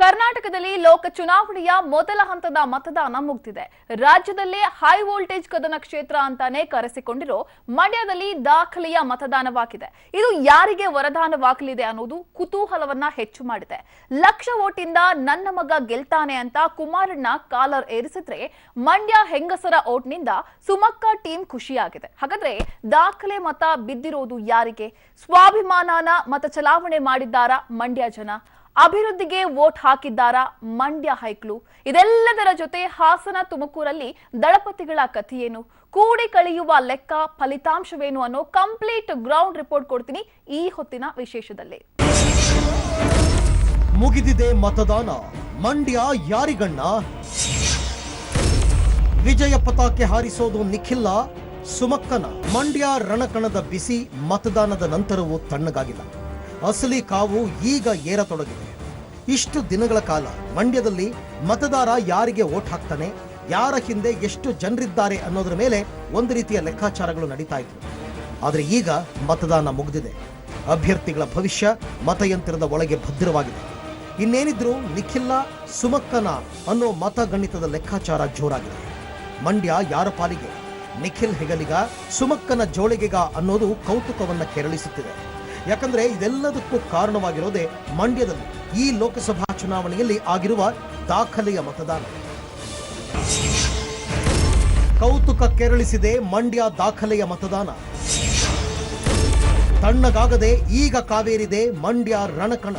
ಕರ್ನಾಟಕದಲ್ಲಿ ಲೋಕ ಚುನಾವಣೆಯ ಮೊದಲ ಹಂತದ ಮತದಾನ ಮುಗಿದಿದೆ. ರಾಜ್ಯದಲ್ಲೇ ಹೈ ವೋಲ್ಟೇಜ್ ಕದನ ಕ್ಷೇತ್ರ ಅಂತಾನೆ ಕರೆಸಿಕೊಂಡಿರೋ ಮಂಡ್ಯದಲ್ಲಿ ದಾಖಲೆಯ ಮತದಾನವಾಗಿದೆ. ಇದು ಯಾರಿಗೆ ವರದಾನವಾಗಲಿದೆ ಅನ್ನೋದು ಕುತೂಹಲವನ್ನ ಹೆಚ್ಚು ಮಾಡಿದೆ. ಲಕ್ಷ ವೋಟಿಂದ ನನ್ನ ಮಗ ಗೆಲ್ತಾನೆ ಅಂತ ಕುಮಾರಣ್ಣ ಕಾಲರ್ ಏರಿಸಿದ್ರೆ, ಮಂಡ್ಯ ಹೆಂಗಸರ ಓಟ್ನಿಂದ ಸುಮಕ್ಕ ಟೀಮ್ ಖುಷಿಯಾಗಿದೆ. ಹಾಗಾದ್ರೆ ದಾಖಲೆ ಮತ ಬಿದ್ದಿರೋದು ಯಾರಿಗೆ? ಸ್ವಾಭಿಮಾನನ ಮತ ಚಲಾವಣೆ ಮಾಡಿದ್ದಾರಾ ಮಂಡ್ಯ ಜನ? ಅಭಿವೃದ್ಧಿಗೆ ವೋಟ್ ಹಾಕಿದ್ದಾರಾ ಮಂಡ್ಯ ಹೈಕ್ಳು? ಇದೆಲ್ಲದರ ಜೊತೆ ಹಾಸನ ತುಮಕೂರಲ್ಲಿ ದಳಪತಿಗಳ ಕಥೆಯೇನು, ಕೂಡಿ ಕಳೆಯುವ ಲೆಕ್ಕ, ಫಲಿತಾಂಶವೇನು ಅನ್ನೋ ಕಂಪ್ಲೀಟ್ ಗ್ರೌಂಡ್ ರಿಪೋರ್ಟ್ ಕೊಡ್ತೀನಿ ಈ ಹೊತ್ತಿನ ವಿಶೇಷದಲ್ಲಿ. ಮುಗಿದಿದೆ ಮತದಾನ, ಮಂಡ್ಯ ಯಾರಿಗಣ್ಣ? ವಿಜಯ ಪತಾಕೆ ಹಾರಿಸೋದು ನಿಖಿಲ್ಲ, ಸುಮಕ್ಕನ. ಮಂಡ್ಯ ರಣಕಣದ ಬಿಸಿ ಮತದಾನದ ನಂತರವೂ ತಣ್ಣಗಾಗಿಲ್ಲ. ಅಸಲಿ ಕಾವು ಈಗ ಏರತೊಡಗಿದೆ. ಇಷ್ಟು ದಿನಗಳ ಕಾಲ ಮಂಡ್ಯದಲ್ಲಿ ಮತದಾರ ಯಾರಿಗೆ ವೋಟ್ ಹಾಕ್ತಾನೆ, ಯಾರ ಹಿಂದೆ ಎಷ್ಟು ಜನರಿದ್ದಾರೆ ಅನ್ನೋದರ ಮೇಲೆ ಒಂದು ರೀತಿಯ ಲೆಕ್ಕಾಚಾರಗಳು ನಡೀತಾ ಇತ್ತು. ಆದರೆ ಈಗ ಮತದಾನ ಮುಗಿದಿದೆ. ಅಭ್ಯರ್ಥಿಗಳ ಭವಿಷ್ಯ ಮತಯಂತ್ರದ ಒಳಗೆ ಭದ್ರವಾಗಿದೆ. ಇನ್ನೇನಿದ್ರು ನಿಖಿಲ್ಲ ಸುಮಕ್ಕನ ಅನ್ನೋ ಮತಗಣಿತದ ಲೆಕ್ಕಾಚಾರ ಜೋರಾಗಿದೆ. ಮಂಡ್ಯ ಯಾರ ಪಾಲಿಗೆ? ನಿಖಿಲ್ ಹೆಗಲಿಗ, ಸುಮಕ್ಕನ ಜೋಳಿಗೆಗ ಅನ್ನೋದು ಕೌತುಕವನ್ನ ಕೆರಳಿಸುತ್ತಿದೆ. ಯಾಕಂದ್ರೆ ಇದೆಲ್ಲದಕ್ಕೂ ಕಾರಣವಾಗಿರೋದೇ ಮಂಡ್ಯದಲ್ಲಿ ಈ ಲೋಕಸಭಾ ಚುನಾವಣೆಯಲ್ಲಿ ಆಗಿರುವ ದಾಖಲೆಯ ಮತದಾನ. ಕೌತುಕ ಕೆರಳಿಸಿದೆ ಮಂಡ್ಯ ದಾಖಲೆಯ ಮತದಾನ. ತಣ್ಣಗಾಗದೆ ಈಗ ಕಾವೇರಿದೆ ಮಂಡ್ಯ ರಣಕಣ.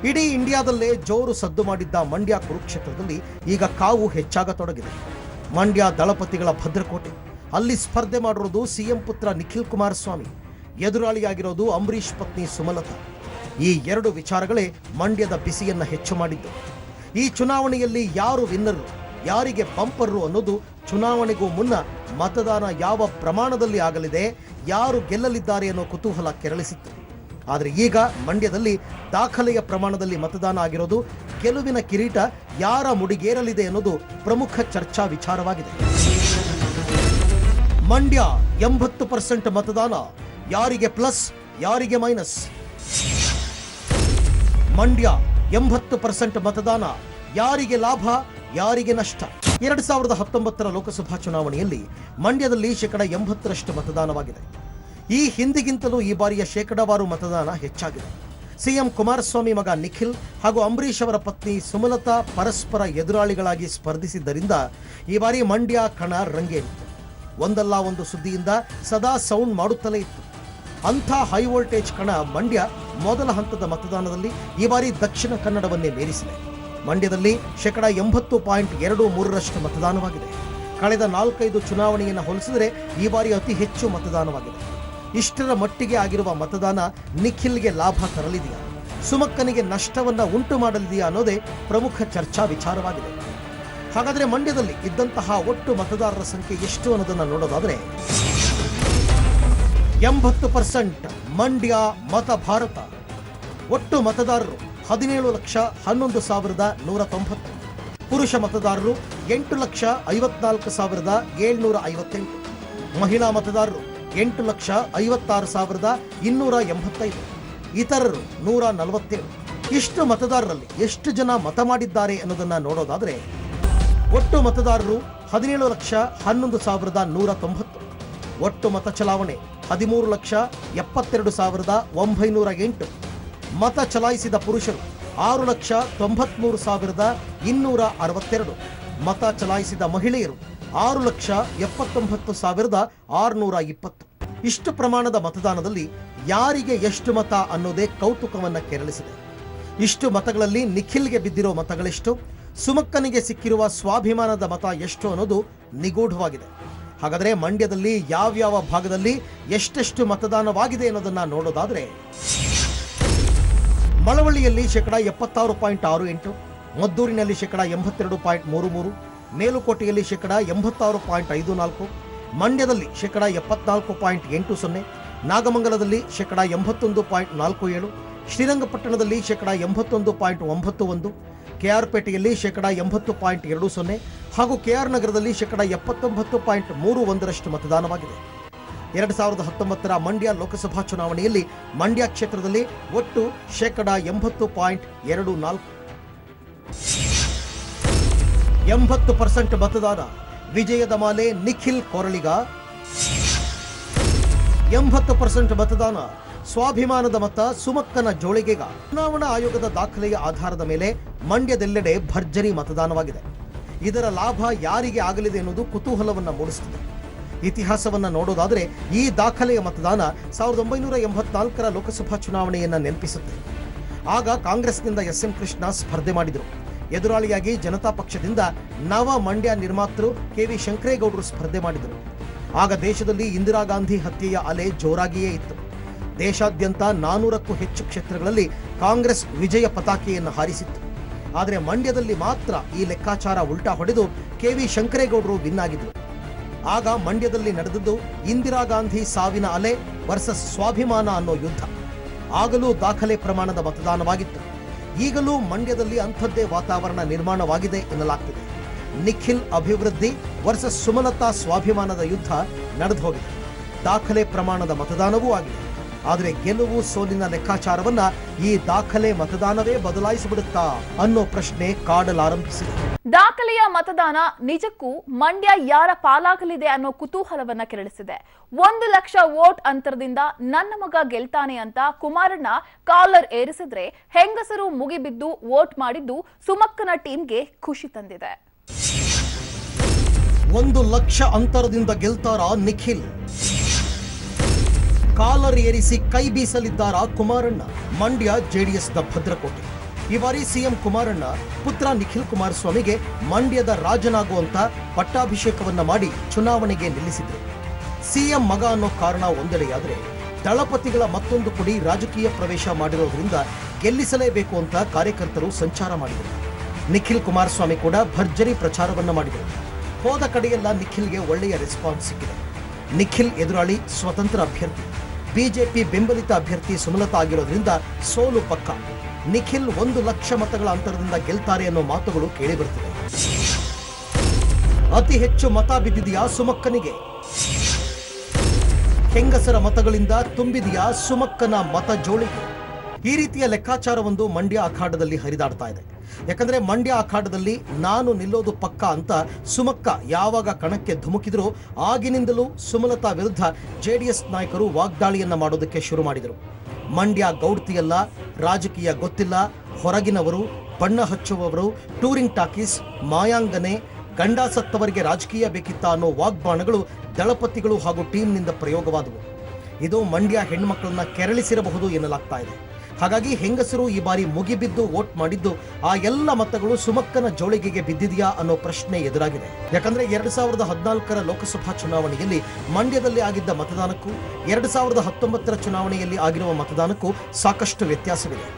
ಇಡೀ ಇಂಡಿಯಾದಲ್ಲೇ ಜೋರು ಸದ್ದು ಮಾಡಿದ್ದ ಮಂಡ್ಯ ಕುರುಕ್ಷೇತ್ರದಲ್ಲಿ ಈಗ ಕಾವು ಹೆಚ್ಚಾಗತೊಡಗಿದೆ. ಮಂಡ್ಯ ದಳಪತಿಗಳ ಭದ್ರಕೋಟೆ. ಅಲ್ಲಿ ಸ್ಪರ್ಧೆ ಮಾಡಿರೋದು ಸಿಎಂ ಪುತ್ರ ನಿಖಿಲ್ ಕುಮಾರಸ್ವಾಮಿ, ಎದುರಾಳಿಯಾಗಿರೋದು ಅಂಬರೀಷ್ ಪತ್ನಿ ಸುಮಲತಾ. ಈ ಎರಡು ವಿಚಾರಗಳೇ ಮಂಡ್ಯದ ಬಿಸಿಯನ್ನ ಹೆಚ್ಚು ಮಾಡಿದ್ದು. ಈ ಚುನಾವಣೆಯಲ್ಲಿ ಯಾರು ವಿನ್ನರು, ಯಾರಿಗೆ ಬಂಪರ್ರು ಅನ್ನೋದು ಚುನಾವಣೆಗೂ ಮುನ್ನ ಮತದಾನ ಯಾವ ಪ್ರಮಾಣದಲ್ಲಿ ಆಗಲಿದೆ, ಯಾರು ಗೆಲ್ಲಲಿದ್ದಾರೆ ಅನ್ನೋ ಕುತೂಹಲ ಕೆರಳಿಸಿತ್ತು. ಆದರೆ ಈಗ ಮಂಡ್ಯದಲ್ಲಿ ದಾಖಲೆಯ ಪ್ರಮಾಣದಲ್ಲಿ ಮತದಾನ ಆಗಿರೋದು, ಗೆಲುವಿನ ಕಿರೀಟ ಯಾರ ಮುಡಿಗೇರಲಿದೆ ಅನ್ನೋದು ಪ್ರಮುಖ ಚರ್ಚಾ ವಿಚಾರವಾಗಿದೆ. ಮಂಡ್ಯ 80% ಮತದಾನ, ಯಾರಿಗೆ ಪ್ಲಸ್, ಯಾರಿಗೆ ಮೈನಸ್? ಮಂಡ್ಯ 80% ಮತದಾನ, ಯಾರಿಗೆ ಲಾಭ, ಯಾರಿಗೆ ನಷ್ಟ? 2019 ಲೋಕಸಭಾ ಚುನಾವಣೆಯಲ್ಲಿ ಮಂಡ್ಯದಲ್ಲಿ 80% ಮತದಾನವಾಗಿದೆ. ಈ ಹಿಂದಿಗಿಂತಲೂ ಈ ಬಾರಿಯ ಶೇಕಡಾವಾರು ಮತದಾನ ಹೆಚ್ಚಾಗಿದೆ. ಸಿಎಂ ಕುಮಾರಸ್ವಾಮಿ ಮಗ ನಿಖಿಲ್ ಹಾಗೂ ಅಂಬರೀಷ್ ಅವರ ಪತ್ನಿ ಸುಮಲತಾ ಪರಸ್ಪರ ಎದುರಾಳಿಗಳಾಗಿ ಸ್ಪರ್ಧಿಸಿದ್ದರಿಂದ ಈ ಬಾರಿ ಮಂಡ್ಯ ಕಣ ರಂಗೇರಿತ್ತು. ಒಂದಲ್ಲ ಒಂದು ಸುದ್ದಿಯಿಂದ ಸದಾ ಸೌಂಡ್ ಮಾಡುತ್ತಲೇ ಇತ್ತು. ಅಂಥ ಹೈ ವೋಲ್ಟೇಜ್ ಕಣ ಮಂಡ್ಯ ಮೊದಲ ಹಂತದ ಮತದಾನದಲ್ಲಿ ಈ ಬಾರಿ ದಕ್ಷಿಣ ಕನ್ನಡವನ್ನೇ ಮೀರಿಸಿದೆ. ಮಂಡ್ಯದಲ್ಲಿ 80.23% ಮತದಾನವಾಗಿದೆ. ಕಳೆದ 4-5 ಚುನಾವಣೆಯನ್ನು ಹೋಲಿಸಿದರೆ ಈ ಬಾರಿ ಅತಿ ಹೆಚ್ಚು ಮತದಾನವಾಗಿದೆ. ಇಷ್ಟರ ಮಟ್ಟಿಗೆ ಆಗಿರುವ ಮತದಾನ ನಿಖಿಲ್ಗೆ ಲಾಭ ತರಲಿದೆಯಾ, ಸುಮಕ್ಕನಿಗೆ ನಷ್ಟವನ್ನ ಉಂಟು ಮಾಡಲಿದೆಯಾ ಅನ್ನೋದೇ ಪ್ರಮುಖ ಚರ್ಚಾ ವಿಚಾರವಾಗಿದೆ. ಹಾಗಾದರೆ ಮಂಡ್ಯದಲ್ಲಿ ಇದ್ದಂತಹ ಒಟ್ಟು ಮತದಾರರ ಸಂಖ್ಯೆ ಎಷ್ಟು ಅನ್ನೋದನ್ನು ನೋಡೋದಾದರೆ 80% ಮಂಡ್ಯ ಮತ ಭಾರತ. ಒಟ್ಟು ಮತದಾರರು 17,11,190. ಪುರುಷ ಮತದಾರರು 8,54,758. ಮಹಿಳಾ ಮತದಾರರು 8,56,285. ಇತರರು 147. ಇಷ್ಟು ಮತದಾರರಲ್ಲಿ ಎಷ್ಟು ಜನ ಮತ ಮಾಡಿದ್ದಾರೆ ಅನ್ನೋದನ್ನ ನೋಡೋದಾದ್ರೆ, ಒಟ್ಟು ಮತದಾರರು 17,11,190. ಒಟ್ಟು ಮತ ಚಲಾವಣೆ 13,72,908. ಮತ ಚಲಾಯಿಸಿದ ಪುರುಷರು 6,93,262. ಮತ ಚಲಾಯಿಸಿದ ಮಹಿಳೆಯರು 6,79,620. ಇಷ್ಟು ಪ್ರಮಾಣದ ಮತದಾನದಲ್ಲಿ ಯಾರಿಗೆ ಎಷ್ಟು ಮತ ಅನ್ನೋದೇ ಕೌತುಕವನ್ನ ಕೆರಳಿಸಿದೆ. ಇಷ್ಟು ಮತಗಳಲ್ಲಿ ನಿಖಿಲ್ಗೆ ಬಿದ್ದಿರೋ ಮತಗಳೆಷ್ಟು, ಸುಮಕ್ಕನಿಗೆ ಸಿಕ್ಕಿರುವ ಸ್ವಾಭಿಮಾನದ ಮತ ಎಷ್ಟು ಅನ್ನೋದು ನಿಗೂಢವಾಗಿದೆ. ಹಾಗಾದರೆ ಮಂಡ್ಯದಲ್ಲಿ ಯಾವ್ಯಾವ ಭಾಗದಲ್ಲಿ ಎಷ್ಟೆಷ್ಟು ಮತದಾನವಾಗಿದೆ ಅನ್ನೋದನ್ನ ನೋಡೋದಾದ್ರೆ, ಮಳವಳ್ಳಿಯಲ್ಲಿ 76.68, ಮದ್ದೂರಿನಲ್ಲಿ 82.33, ಮೇಲುಕೋಟೆಯಲ್ಲಿ 86.54, ಮಂಡ್ಯದಲ್ಲಿ 74.80, ನಾಗಮಂಗಲದಲ್ಲಿ 81.47, ಶ್ರೀರಂಗಪಟ್ಟಣದಲ್ಲಿ 81.91, ಕೆಆರ್ಪೇಟೆಯಲ್ಲಿ 80.20 ಹಾಗೂ ಕೆಆರ್ ನಗರದಲ್ಲಿ 79.31 ಮತದಾನವಾಗಿದೆ. 2019 ಮಂಡ್ಯ ಲೋಕಸಭಾ ಚುನಾವಣೆಯಲ್ಲಿ ಮಂಡ್ಯ ಕ್ಷೇತ್ರದಲ್ಲಿ ಒಟ್ಟು 80.24. 80% ಮತದಾನ ವಿಜಯದ ಮಾಲೆ ನಿಖಿಲ್ ಕೊರಳಿಗ. 80% ಮತದಾನ ಸ್ವಾಭಿಮಾನದ ಮತ ಸುಮಕ್ಕನ ಜೋಳಿಗೆಗ. ಚುನಾವಣಾ ಆಯೋಗದ ದಾಖಲೆಯ ಆಧಾರದ ಮೇಲೆ ಮಂಡ್ಯದೆಲ್ಲೆಡೆ ಭರ್ಜರಿ ಮತದಾನವಾಗಿದೆ. ಇದರ ಲಾಭ ಯಾರಿಗೆ ಆಗಲಿದೆ ಎನ್ನುವುದು ಕುತೂಹಲವನ್ನ ಮೂಡಿಸುತ್ತದೆ. ಇತಿಹಾಸವನ್ನ ನೋಡೋದಾದರೆ ಈ ದಾಖಲೆಯ ಮತದಾನ 1984ರ ಲೋಕಸಭಾ ಚುನಾವಣೆಯನ್ನ ನೆನಪಿಸುತ್ತೆ. ಆಗ ಕಾಂಗ್ರೆಸ್ನಿಂದ ಎಸ್.ಎಂ. ಕೃಷ್ಣ ಸ್ಪರ್ಧೆ ಮಾಡಿದರು. ಎದುರಾಳಿಯಾಗಿ ಜನತಾ ಪಕ್ಷದಿಂದ ನವ ಮಂಡ್ಯ ನಿರ್ಮಾತೃ ಕೆ.ವಿ. ಶಂಕರೇಗೌಡರು ಸ್ಪರ್ಧೆ ಮಾಡಿದರು. ಆಗ ದೇಶದಲ್ಲಿ ಇಂದಿರಾ ಗಾಂಧಿ ಹತ್ಯೆಯ ಅಲೆ ಜೋರಾಗಿಯೇ ಇತ್ತು. ದೇಶಾದ್ಯಂತ 400ಕ್ಕೂ ಹೆಚ್ಚು ಕ್ಷೇತ್ರಗಳಲ್ಲಿ ಕಾಂಗ್ರೆಸ್ ವಿಜಯ ಪತಾಕೆಯನ್ನು ಹಾರಿಸಿತ್ತು. ಆದರೆ ಮಂಡ್ಯದಲ್ಲಿ ಮಾತ್ರ ಈ ಲೆಕ್ಕಾಚಾರ ಉಲ್ಟಾ ಹೊಡೆದು ಕೆ.ವಿ. ಶಂಕರೇಗೌಡರು ವಿನ್ ಆಗಿದ್ರು. ಆಗ ಮಂಡ್ಯದಲ್ಲಿ ನಡೆದದ್ದು ಇಂದಿರಾ ಗಾಂಧಿ ಸಾವಿನ ಅಲೆ ವರ್ಸಸ್ ಸ್ವಾಭಿಮಾನ ಅನ್ನೋ ಯುದ್ಧ. ಆಗಲೂ ದಾಖಲೆ ಪ್ರಮಾಣದ ಮತದಾನವಾಗಿತ್ತು. ಈಗಲೂ ಮಂಡ್ಯದಲ್ಲಿ ಅಂಥದ್ದೇ ವಾತಾವರಣ ನಿರ್ಮಾಣವಾಗಿದೆ ಎನ್ನಲಾಗ್ತಿದೆ. ನಿಖಿಲ್ ಅಭಿವೃದ್ಧಿ ವರ್ಸಸ್ ಸುಮಲತಾ ಸ್ವಾಭಿಮಾನದ ಯುದ್ಧ ನಡೆದು ಹೋಗಿದೆ. ದಾಖಲೆ ಪ್ರಮಾಣದ ಮತದಾನವೂ ಆಗಿದೆ. ಆದರೆ ಗೆಲುವು ಸೋಲಿನ ಲೆಕ್ಕಾಚಾರವನ್ನ ಈ ದಾಖಲೆ ಮತದಾನವೇ ಬದಲಾಯಿಸಿಬಿಡುತ್ತಾ ಅನ್ನೋ ಪ್ರಶ್ನೆ ಕಾಡಲಾರಂಭಿಸಿದೆ. ದಾಖಲೆಯ ಮತದಾನ ನಿಜಕ್ಕೂ ಮಂಡ್ಯ ಯಾರ ಪಾಲಾಗಲಿದೆ ಅನ್ನೋ ಕುತೂಹಲವನ್ನ ಕೆರಳಿಸಿದೆ. 1 ಲಕ್ಷ ವೋಟ್ ಅಂತರದಿಂದ ನನ್ನ ಮಗ ಗೆಲ್ತಾನೆ ಅಂತ ಕುಮಾರಣ್ಣ ಕಾಲರ್ ಏರಿಸಿದ್ರೆ ಹೆಂಗಸರು ಮುಗಿಬಿದ್ದು ವೋಟ್ ಮಾಡಿದ್ದು ಸುಮಕ್ಕನ ಟೀಮ್ಗೆ ಖುಷಿ ತಂದಿದೆ. 1 ಲಕ್ಷ ಅಂತರದಿಂದ ಗೆಲ್ತಾರ ನಿಖಿಲ್? ಕಾಲರ್ ಏರಿಸಿ ಕೈ ಬೀಸಲಿದ್ದಾರ ಕುಮಾರಣ್ಣ? ಮಂಡ್ಯ ಜೆಡಿಎಸ್ನ ಭದ್ರಕೋಟೆ. ಈ ಬಾರಿ ಸಿಎಂ ಕುಮಾರಣ್ಣ ಪುತ್ರ ನಿಖಿಲ್ ಕುಮಾರಸ್ವಾಮಿಗೆ ಮಂಡ್ಯದ ರಾಜನಾಗುವಂತ ಪಟ್ಟಾಭಿಷೇಕವನ್ನ ಮಾಡಿ ಚುನಾವಣೆಗೆ ನಿಲ್ಲಿಸಿದ್ರು. ಸಿಎಂ ಮಗ ಅನ್ನೋ ಕಾರಣ ಒಂದೆಡೆಯಾದ್ರೆ, ದಳಪತಿಗಳ ಮತ್ತೊಂದು ಕುಡಿ ರಾಜಕೀಯ ಪ್ರವೇಶ ಮಾಡಿರೋದ್ರಿಂದ ಗೆಲ್ಲಿಸಲೇಬೇಕು ಅಂತ ಕಾರ್ಯಕರ್ತರು ಸಂಚಾರ ಮಾಡಿದರು. ನಿಖಿಲ್ ಕುಮಾರಸ್ವಾಮಿ ಕೂಡ ಭರ್ಜರಿ ಪ್ರಚಾರವನ್ನ ಮಾಡಿದರು. ಹೋದ ಕಡೆಯೆಲ್ಲ ನಿಖಿಲ್ಗೆ ಒಳ್ಳೆಯ ರೆಸ್ಪಾನ್ಸ್ ಸಿಕ್ಕಿದೆ. ನಿಖಿಲ್ ಎದುರಾಳಿ ಸ್ವತಂತ್ರ ಅಭ್ಯರ್ಥಿ, ಬಿಜೆಪಿ ಬೆಂಬಲಿತ ಅಭ್ಯರ್ಥಿ ಸುಮಲತಾ ಆಗಿರೋದ್ರಿಂದ ಸೋಲು ಪಕ್ಕ. ನಿಖಿಲ್ 1 ಲಕ್ಷ ಮತಗಳ ಅಂತರದಿಂದ ಗೆಲ್ತಾರೆ ಅನ್ನೋ ಮಾತುಗಳು ಕೇಳಿಬರುತ್ತಿವೆ. ಅತಿ ಹೆಚ್ಚು ಮತ ಬಿದ್ದಿದೆಯಾ ಸುಮಕ್ಕನಿಗೆ? ಹೆಂಗಸರ ಮತಗಳಿಂದ ತುಂಬಿದೆಯಾ ಸುಮಕ್ಕನ ಮತ ಜೋಳಿಗೆ? ಈ ರೀತಿಯ ಲೆಕ್ಕಾಚಾರವೊಂದು ಮಂಡ್ಯ ಅಖಾಡದಲ್ಲಿ ಹರಿದಾಡ್ತಾ ಇದೆ. ಯಾಕಂದ್ರೆ ಮಂಡ್ಯ ಅಖಾಡದಲ್ಲಿ ನಾನು ನಿಲ್ಲೋದು ಪಕ್ಕ ಅಂತ ಸುಮಕ್ಕ ಯಾವಾಗ ಕಣಕ್ಕೆ ಧುಮುಕಿದ್ರು ಆಗಿನಿಂದಲೂ ಸುಮಲತಾ ವಿರುದ್ಧ ಜೆಡಿಎಸ್ ನಾಯಕರು ವಾಗ್ದಾಳಿಯನ್ನ ಮಾಡೋದಕ್ಕೆ ಶುರು ಮಾಡಿದರು. ಮಂಡ್ಯ ಗೌಡ್ತಿಯಲ್ಲ, ರಾಜಕೀಯ ಗೊತ್ತಿಲ್ಲ, ಹೊರಗಿನವರು, ಬಣ್ಣ ಹಚ್ಚುವವರು, ಟೂರಿಂಗ್ ಟಾಕೀಸ್, ಮಾಯಾಂಗನೆ, ಗಂಡ ಸತ್ತವರಿಗೆ ರಾಜಕೀಯ ಬೇಕಿತ್ತ ಅನ್ನೋ ವಾಗ್ಬಾಣಗಳು ದಳಪತಿಗಳು ಹಾಗೂ ಟೀಮ್ನಿಂದ ಪ್ರಯೋಗವಾದವು. ಇದು ಮಂಡ್ಯ ಹೆಣ್ಮಕ್ಕಳನ್ನ ಕೆರಳಿಸಿರಬಹುದು ಎನ್ನಲಾಗ್ತಾ ಇದೆ. ಹಾಗಾಗಿ ಹೆಂಗಸರು ಈ ಬಾರಿ ಮುಗಿಬಿದ್ದು ವೋಟ್ ಮಾಡಿದ್ದು ಆ ಎಲ್ಲ ಮತಗಳು ಸುಮಕ್ಕನ ಜೋಳಿಗೆಗೆ ಬಿದ್ದಿದೆಯಾ ಅನ್ನೋ ಪ್ರಶ್ನೆ ಎದುರಾಗಿದೆ. ಯಾಕಂದ್ರೆ 2014ರ ಲೋಕಸಭಾ ಚುನಾವಣೆಯಲ್ಲಿ ಮಂಡ್ಯದಲ್ಲಿ ಆಗಿದ್ದ ಮತದಾನಕ್ಕೂ 2019ರ ಚುನಾವಣೆಯಲ್ಲಿ ಆಗಿರುವ ಮತದಾನಕ್ಕೂ ಸಾಕಷ್ಟು ವ್ಯತ್ಯಾಸವಿದೆ.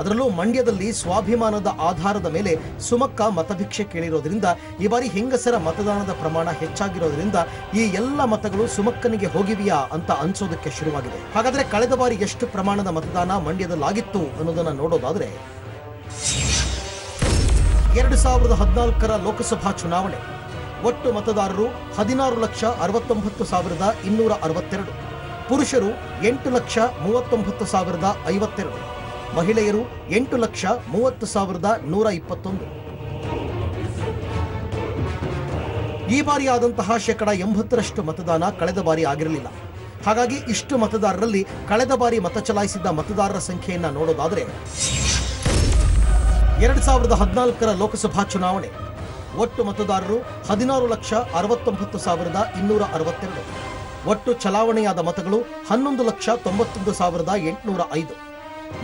ಅದರಲ್ಲೂ ಮಂಡ್ಯದಲ್ಲಿ ಸ್ವಾಭಿಮಾನದ ಆಧಾರದ ಮೇಲೆ ಸುಮಕ್ಕ ಮತಭಿಕ್ಷೆ ಕೇಳಿರೋದ್ರಿಂದ ಈ ಬಾರಿ ಹೆಂಗಸರ ಮತದಾನದ ಪ್ರಮಾಣ ಹೆಚ್ಚಾಗಿರೋದ್ರಿಂದ ಈ ಎಲ್ಲ ಮತಗಳು ಸುಮಕ್ಕನಿಗೆ ಹೋಗಿವೆಯಾ ಅಂತ ಅನ್ಸೋದಕ್ಕೆ ಶುರುವಾಗಿದೆ. ಹಾಗಾದ್ರೆ ಕಳೆದ ಬಾರಿ ಎಷ್ಟು ಪ್ರಮಾಣದ ಮತದಾನ ಮಂಡ್ಯದಲ್ಲಾಗಿತ್ತು ಅನ್ನೋದನ್ನ ನೋಡೋದಾದ್ರೆ, 2014ರ ಲೋಕಸಭಾ ಚುನಾವಣೆ ಒಟ್ಟು ಮತದಾರರು 16,69,262, ಪುರುಷರು 8,39,052, ಮಹಿಳೆಯರು 8,30,121. ಈ ಬಾರಿ ಆದಂತಹ 80% ಮತದಾನ ಕಳೆದ ಬಾರಿ ಆಗಿರಲಿಲ್ಲ. ಹಾಗಾಗಿ ಇಷ್ಟು ಮತದಾರರಲ್ಲಿ ಕಳೆದ ಬಾರಿ ಮತ ಚಲಾಯಿಸಿದ್ದ ಮತದಾರರ ಸಂಖ್ಯೆಯನ್ನ ನೋಡೋದಾದ್ರೆ, 2014ರ ಲೋಕಸಭಾ ಚುನಾವಣೆ ಒಟ್ಟು ಮತದಾರರು 16,69,262, ಒಟ್ಟು ಚಲಾವಣೆಯಾದ ಮತಗಳು 11,91,805.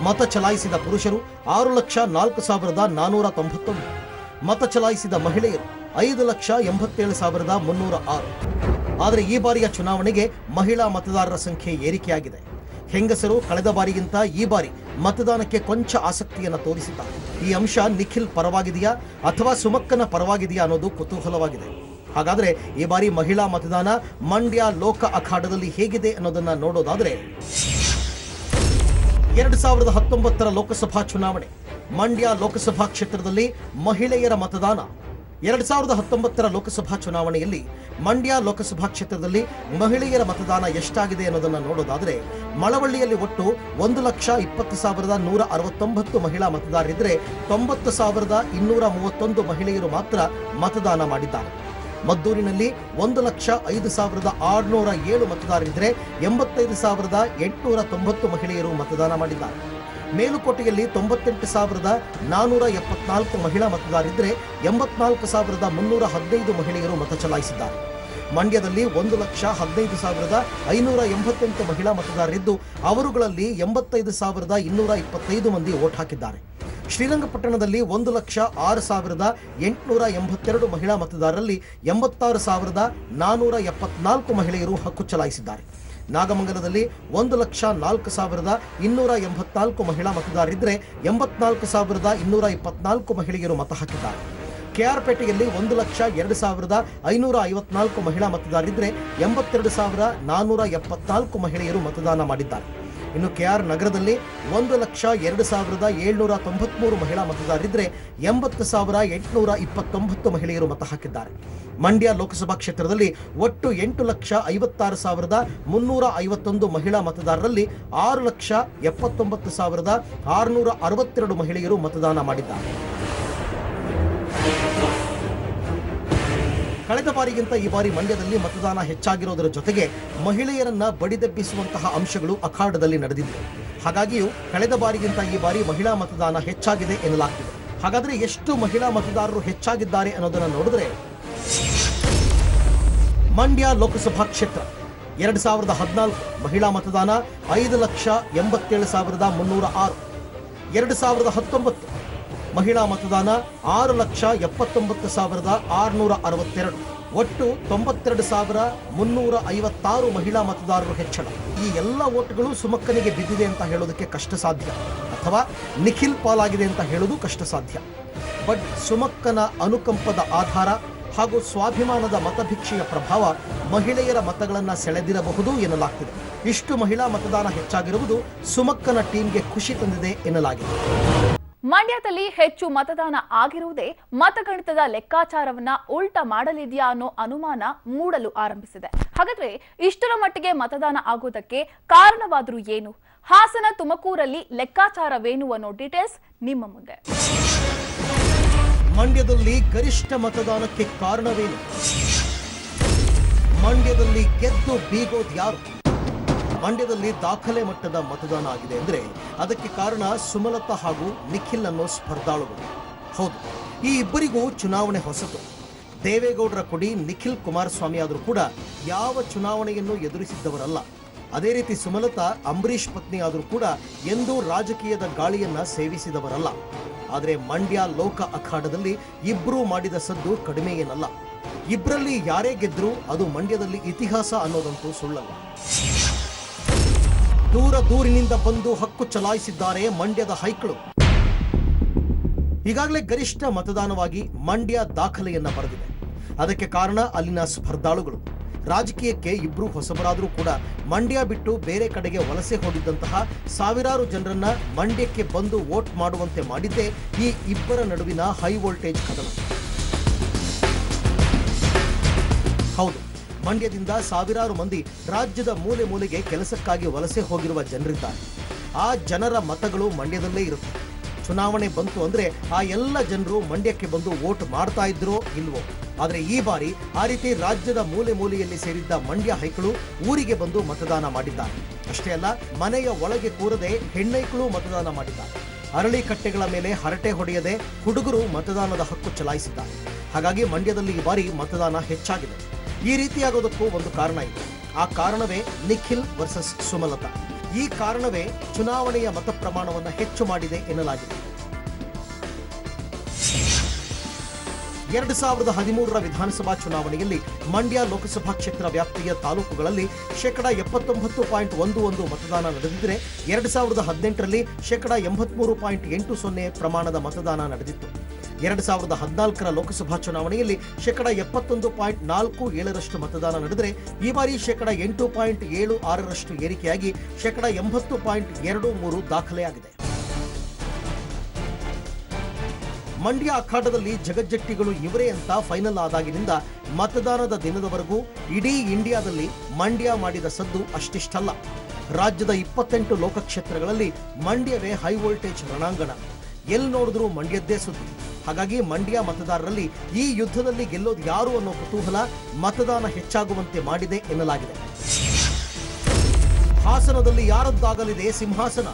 ಮತ ಚಲಾಯಿಸಿದ ಪುರುಷರು 6,04,491, ಮತ ಚಲಾಯಿಸಿದ ಮಹಿಳೆಯರು 5,87,306. ಆದರೆ ಈ ಬಾರಿಯ ಚುನಾವಣೆಗೆ ಮಹಿಳಾ ಮತದಾರರ ಸಂಖ್ಯೆ ಏರಿಕೆಯಾಗಿದೆ. ಹೆಂಗಸರು ಕಳೆದ ಬಾರಿಗಿಂತ ಈ ಬಾರಿ ಮತದಾನಕ್ಕೆ ಕೊಂಚ ಆಸಕ್ತಿಯನ್ನು ತೋರಿಸಿದ್ದಾರೆ. ಈ ಅಂಶ ನಿಖಿಲ್ ಪರವಾಗಿದೆಯಾ ಅಥವಾ ಸುಮಕ್ಕನ ಪರವಾಗಿದೆಯಾ ಅನ್ನೋದು ಕುತೂಹಲವಾಗಿದೆ. ಹಾಗಾದ್ರೆ ಈ ಬಾರಿ ಮಹಿಳಾ ಮತದಾನ ಮಂಡ್ಯ ಲೋಕ ಅಖಾಡದಲ್ಲಿ ಹೇಗಿದೆ ಅನ್ನೋದನ್ನ ನೋಡೋದಾದ್ರೆ, 2019ರ ಲೋಕಸಭಾ ಚುನಾವಣೆ ಮಂಡ್ಯ ಲೋಕಸಭಾ ಕ್ಷೇತ್ರದಲ್ಲಿ ಮಹಿಳೆಯರ ಮತದಾನ 2019 ಲೋಕಸಭಾ ಚುನಾವಣೆಯಲ್ಲಿ ಮಂಡ್ಯ ಲೋಕಸಭಾ ಕ್ಷೇತ್ರದಲ್ಲಿ ಮಹಿಳೆಯರ ಮತದಾನ ಎಷ್ಟಾಗಿದೆ ಅನ್ನೋದನ್ನು ನೋಡೋದಾದರೆ ಮಳವಳ್ಳಿಯಲ್ಲಿ ಒಟ್ಟು 1,20,169 ಮಹಿಳಾ ಮತದಾರರಿದ್ದರೆ 90,231 ಮಹಿಳೆಯರು ಮಾತ್ರ ಮತದಾನ ಮಾಡಿದ್ದಾರೆ. ಮದ್ದೂರಿನಲ್ಲಿ 1,05,607 ಮತದಾರರಿದ್ದರೆ 85,890 ಮಹಿಳೆಯರು ಮತದಾನ ಮಾಡಿದ್ದಾರೆ. ಮೇಲುಕೋಟೆಯಲ್ಲಿ 98,474 ಮಹಿಳಾ ಮತದಾರರಿದ್ದರೆ 84,315 ಮಹಿಳೆಯರು ಮತ ಚಲಾಯಿಸಿದ್ದಾರೆ. ಮಂಡ್ಯದಲ್ಲಿ 1,15,588 ಮಹಿಳಾ ಮತದಾರರಿದ್ದು ಅವರುಗಳಲ್ಲಿ 85,225 ಮಂದಿ ವೋಟ್ ಹಾಕಿದ್ದಾರೆ. ಶ್ರೀರಂಗಪಟ್ಟಣದಲ್ಲಿ 1,06,882 ಮಹಿಳಾ ಮತದಾರರಲ್ಲಿ 86,474 ಮಹಿಳೆಯರು ಹಕ್ಕು ಚಲಾಯಿಸಿದ್ದಾರೆ. ನಾಗಮಂಗಲದಲ್ಲಿ 1,04,284 ಮಹಿಳಾ ಮತದಾರರಿದ್ದರೆ 84,224 ಮಹಿಳೆಯರು ಮತ ಹಾಕಿದ್ದಾರೆ. ಕೆಆರ್ಪೇಟೆಯಲ್ಲಿ 1,02,554 ಮಹಿಳಾ ಮತದಾರರಿದ್ದರೆ 82,474 ಮಹಿಳೆಯರು ಮತದಾನ ಮಾಡಿದ್ದಾರೆ. ಇನ್ನು ಕೆಆರ್ ನಗರದಲ್ಲಿ 1,02,793 ಮಹಿಳಾ ಮತದಾರರಿದ್ದರೆ 80,829 ಮಹಿಳೆಯರು ಮತ ಹಾಕಿದ್ದಾರೆ. ಮಂಡ್ಯ ಲೋಕಸಭಾ ಕ್ಷೇತ್ರದಲ್ಲಿ ಒಟ್ಟು 8,56,351 ಮಹಿಳಾ ಮತದಾರರಲ್ಲಿ 6,79,662 ಮಹಿಳೆಯರು ಮತದಾನ ಮಾಡಿದ್ದಾರೆ. ಕಳೆದ ಬಾರಿಗಿಂತ ಈ ಬಾರಿ ಮಂಡ್ಯದಲ್ಲಿ ಮತದಾನ ಹೆಚ್ಚಾಗಿರೋದರ ಜೊತೆಗೆ ಮಹಿಳೆಯರನ್ನ ಬಡಿದೆಬ್ಬಿಸುವಂತಹ ಅಂಶಗಳು ಅಖಾಡದಲ್ಲಿ ನಡೆದಿದೆ. ಹಾಗಾಗಿಯೂ ಕಳೆದ ಬಾರಿಗಿಂತ ಈ ಬಾರಿ ಮಹಿಳಾ ಮತದಾನ ಹೆಚ್ಚಾಗಿದೆ ಎನ್ನಲಾಗ್ತಿದೆ. ಹಾಗಾದ್ರೆ ಎಷ್ಟು ಮಹಿಳಾ ಮತದಾರರು ಹೆಚ್ಚಾಗಿದ್ದಾರೆ ಅನ್ನೋದನ್ನ ನೋಡಿದ್ರೆ, ಮಂಡ್ಯ ಲೋಕಸಭಾ ಕ್ಷೇತ್ರ 2014 ಮಹಿಳಾ ಮತದಾನ 5,87,306. 2019 ಮಹಿಳಾ ಮತದಾನ 6,79,662. ಒಟ್ಟು 92,356 ಮಹಿಳಾ ಮತದಾರರು ಹೆಚ್ಚಳ. ಈ ಎಲ್ಲ ಓಟ್ಗಳು ಸುಮಕ್ಕನಿಗೆ ಬಿದ್ದಿದೆ ಅಂತ ಹೇಳೋದಕ್ಕೆ ಕಷ್ಟ ಸಾಧ್ಯ, ಅಥವಾ ನಿಖಿಲ್ ಪಾಲಾಗಿದೆ ಅಂತ ಹೇಳೋದು ಕಷ್ಟ ಸಾಧ್ಯ. ಬಟ್ ಸುಮಕ್ಕನ ಅನುಕಂಪದ ಆಧಾರ ಹಾಗೂ ಸ್ವಾಭಿಮಾನದ ಮತಭಿಕ್ಷೆಯ ಪ್ರಭಾವ ಮಹಿಳೆಯರ ಮತಗಳನ್ನು ಸೆಳೆದಿರಬಹುದು ಎನ್ನಲಾಗ್ತಿದೆ. ಇಷ್ಟು ಮಹಿಳಾ ಮತದಾನ ಹೆಚ್ಚಾಗಿರುವುದು ಸುಮಕ್ಕನ ಟೀಮ್ಗೆ ಖುಷಿ ತಂದಿದೆ ಎನ್ನಲಾಗಿದೆ. ಮಂಡ್ಯದಲ್ಲಿ ಹೆಚ್ಚು ಮತದಾನ ಆಗಿರುವುದೇ ಮತಗಣಿತದ ಲೆಕ್ಕಾಚಾರವನ್ನ ಉಲ್ಟಾ ಮಾಡಲಿದೆಯಾ ಅನ್ನೋ ಅನುಮಾನ ಮೂಡಲು ಆರಂಭಿಸಿದೆ. ಹಾಗಾದ್ರೆ ಇಷ್ಟರ ಮಟ್ಟಿಗೆ ಮತದಾನ ಆಗೋದಕ್ಕೆ ಕಾರಣವಾದರೂ ಏನು? ಹಾಸನ, ತುಮಕೂರಲ್ಲಿ ಲೆಕ್ಕಾಚಾರವೇನು ಅನ್ನೋ ಡೀಟೇಲ್ಸ್ ನಿಮ್ಮ ಮುಂದೆ. ಮಂಡ್ಯದಲ್ಲಿ ಗರಿಷ್ಠ ಮತದಾನಕ್ಕೆ ಕಾರಣವೇನು? ಮಂಡ್ಯದಲ್ಲಿ ಗೆದ್ದು ಬೀಗೋದು ಯಾರು? ಮಂಡ್ಯದಲ್ಲಿ ದಾಖಲೆ ಮಟ್ಟದ ಮತದಾನ ಆಗಿದೆ ಅಂದ್ರೆ ಅದಕ್ಕೆ ಕಾರಣ ಸುಮಲತಾ ಹಾಗೂ ನಿಖಿಲ್ ಅನ್ನೋ ಸ್ಪರ್ಧಾಳುಗಳು. ಹೌದು, ಈ ಇಬ್ಬರಿಗೂ ಚುನಾವಣೆ ಹೊಸತು. ದೇವೇಗೌಡರ ಕೊಡಿ ನಿಖಿಲ್ ಕುಮಾರಸ್ವಾಮಿ ಆದರೂ ಕೂಡ ಯಾವ ಚುನಾವಣೆಯನ್ನು ಎದುರಿಸಿದ್ದವರಲ್ಲ. ಅದೇ ರೀತಿ ಸುಮಲತಾ ಅಂಬರೀಷ್ ಪತ್ನಿ ಆದರೂ ಕೂಡ ಎಂದೂ ರಾಜಕೀಯದ ಗಾಳಿಯನ್ನ ಸೇವಿಸಿದವರಲ್ಲ. ಆದರೆ ಮಂಡ್ಯ ಲೋಕ ಅಖಾಡದಲ್ಲಿ ಇಬ್ಬರೂ ಮಾಡಿದ ಸದ್ದು ಕಡಿಮೆ ಏನಲ್ಲ. ಇಬ್ಬರಲ್ಲಿ ಯಾರೇ ಗೆದ್ರೂ ಅದು ಮಂಡ್ಯದಲ್ಲಿ ಇತಿಹಾಸ ಅನ್ನೋದಂತೂ ಸುಳ್ಳಲ್ಲ. ದೂರಿನಿಂದ ಬಂದು ಹಕ್ಕು ಚಲಾಯಿಸಿದ್ದಾರೆ ಮಂಡ್ಯದ ಹೈಕಳು. ಈಗಾಗಲೇ ಗರಿಷ್ಠ ಮತದಾನವಾಗಿ ಮಂಡ್ಯ ದಾಖಲೆಯನ್ನ ಬರೆದಿದೆ. ಅದಕ್ಕೆ ಕಾರಣ ಅಲ್ಲಿನ ಸ್ಪರ್ಧಾಳುಗಳು. ರಾಜಕೀಯಕ್ಕೆ ಇಬ್ರು ಹೊಸಬರಾದರೂ ಕೂಡ ಮಂಡ್ಯ ಬಿಟ್ಟು ಬೇರೆ ಕಡೆಗೆ ವಲಸೆ ಹೋಗಿದ್ದಂತಹ ಸಾವಿರಾರು ಜನರನ್ನ ಮಂಡ್ಯಕ್ಕೆ ಬಂದು ವೋಟ್ ಮಾಡುವಂತೆ ಮಾಡಿದ್ದೇ ಈ ಇಬ್ಬರ ನಡುವಿನ ಹೈ ವೋಲ್ಟೇಜ್ ಕದನ. ಹೌದು, ಮಂಡ್ಯದಿಂದ ಸಾವಿರಾರು ಮಂದಿ ರಾಜ್ಯದ ಮೂಲೆ ಮೂಲೆಗೆ ಕೆಲಸಕ್ಕಾಗಿ ವಲಸೆ ಹೋಗಿರುವ ಜನರಿದ್ದಾರೆ. ಆ ಜನರ ಮತಗಳು ಮಂಡ್ಯದಲ್ಲೇ ಇರುತ್ತೆ. ಚುನಾವಣೆ ಬಂತು ಅಂದ್ರೆ ಆ ಎಲ್ಲ ಜನರು ಮಂಡ್ಯಕ್ಕೆ ಬಂದು ವೋಟ್ ಮಾಡ್ತಾ ಇದ್ರೋ ಇಲ್ವೋ. ಆದರೆ ಈ ಬಾರಿ ಆ ರೀತಿ ರಾಜ್ಯದ ಮೂಲೆ ಮೂಲೆಯಲ್ಲಿ ಸೇರಿದ್ದ ಮಂಡ್ಯ ಹೈಕಳು ಊರಿಗೆ ಬಂದು ಮತದಾನ ಮಾಡಿದ್ದಾರೆ. ಅಷ್ಟೇ ಅಲ್ಲ, ಮನೆಯ ಒಳಗೆ ಕೂರದೆ ಹೆಣ್ಣೈಕಳು ಮತದಾನ ಮಾಡಿದ್ದಾರೆ. ಅರಳಿ ಕಟ್ಟೆಗಳ ಮೇಲೆ ಹರಟೆ ಹೊಡೆಯದೆ ಹುಡುಗರು ಮತದಾನದ ಹಕ್ಕು ಚಲಾಯಿಸಿದ್ದಾರೆ. ಹಾಗಾಗಿ ಮಂಡ್ಯದಲ್ಲಿ ಈ ಬಾರಿ ಮತದಾನ ಹೆಚ್ಚಾಗಿದೆ. ಈ ರೀತಿಯಾಗೋದಕ್ಕೂ ಒಂದು ಕಾರಣ ಇದೆ. ಆ ಕಾರಣವೇ ನಿಖಿಲ್ ವರ್ಸಸ್ ಸುಮಲತಾ. ಈ ಕಾರಣವೇ ಚುನಾವಣೆಯ ಮತ ಪ್ರಮಾಣವನ್ನು ಹೆಚ್ಚು ಮಾಡಿದೆ ಎನ್ನಲಾಗಿದೆ. 2013ರ ವಿಧಾನಸಭಾ ಚುನಾವಣೆಯಲ್ಲಿ ಮಂಡ್ಯ ಲೋಕಸಭಾ ಕ್ಷೇತ್ರ ವ್ಯಾಪ್ತಿಯ ತಾಲೂಕುಗಳಲ್ಲಿ 79.11% ಮತದಾನ ನಡೆದಿದ್ದರೆ 2018ರಲ್ಲಿ 83.80% ಪ್ರಮಾಣದ ಮತದಾನ ನಡೆದಿತ್ತು. 2014ರ ಲೋಕಸಭಾ ಚುನಾವಣೆಯಲ್ಲಿ 71.47% ಮತದಾನ ನಡೆದರೆ ಈ ಬಾರಿ 8.76% ಏರಿಕೆಯಾಗಿ 80.23% ದಾಖಲೆಯಾಗಿದೆ. ಮಂಡ್ಯ ಅಖಾಡದಲ್ಲಿ ಜಗಜ್ಜಟ್ಟಿಗಳು ಇವರೇ ಅಂತ ಫೈನಲ್ ಆದಾಗಿನಿಂದ ಮತದಾನದ ದಿನದವರೆಗೂ ಇಡೀ ಇಂಡಿಯಾದಲ್ಲಿ ಮಂಡ್ಯ ಮಾಡಿದ ಸದ್ದು ಅಷ್ಟಿಷ್ಟಲ್ಲ. ರಾಜ್ಯದ 28 ಲೋಕಕ್ಷೇತ್ರಗಳಲ್ಲಿ ಮಂಡ್ಯವೇ ಹೈ ವೋಲ್ಟೇಜ್ ರಣಾಂಗಣ. ಎಲ್ಲಿ ನೋಡಿದ್ರೂ ಮಂಡ್ಯದ್ದೇ ಸುದ್ದಿ. ಹಾಗಾಗಿ ಮಂಡ್ಯ ಮತದಾರರಲ್ಲಿ ಈ ಯುದ್ಧದಲ್ಲಿ ಗೆಲ್ಲೋದು ಯಾರು ಅನ್ನೋ ಕುತೂಹಲ ಮತದಾನ ಹೆಚ್ಚಾಗುವಂತೆ ಮಾಡಿದೆ ಎನ್ನಲಾಗಿದೆ. ಹಾಸನದಲ್ಲಿ ಯಾರದ್ದಾಗಲಿದೆ ಸಿಂಹಾಸನ?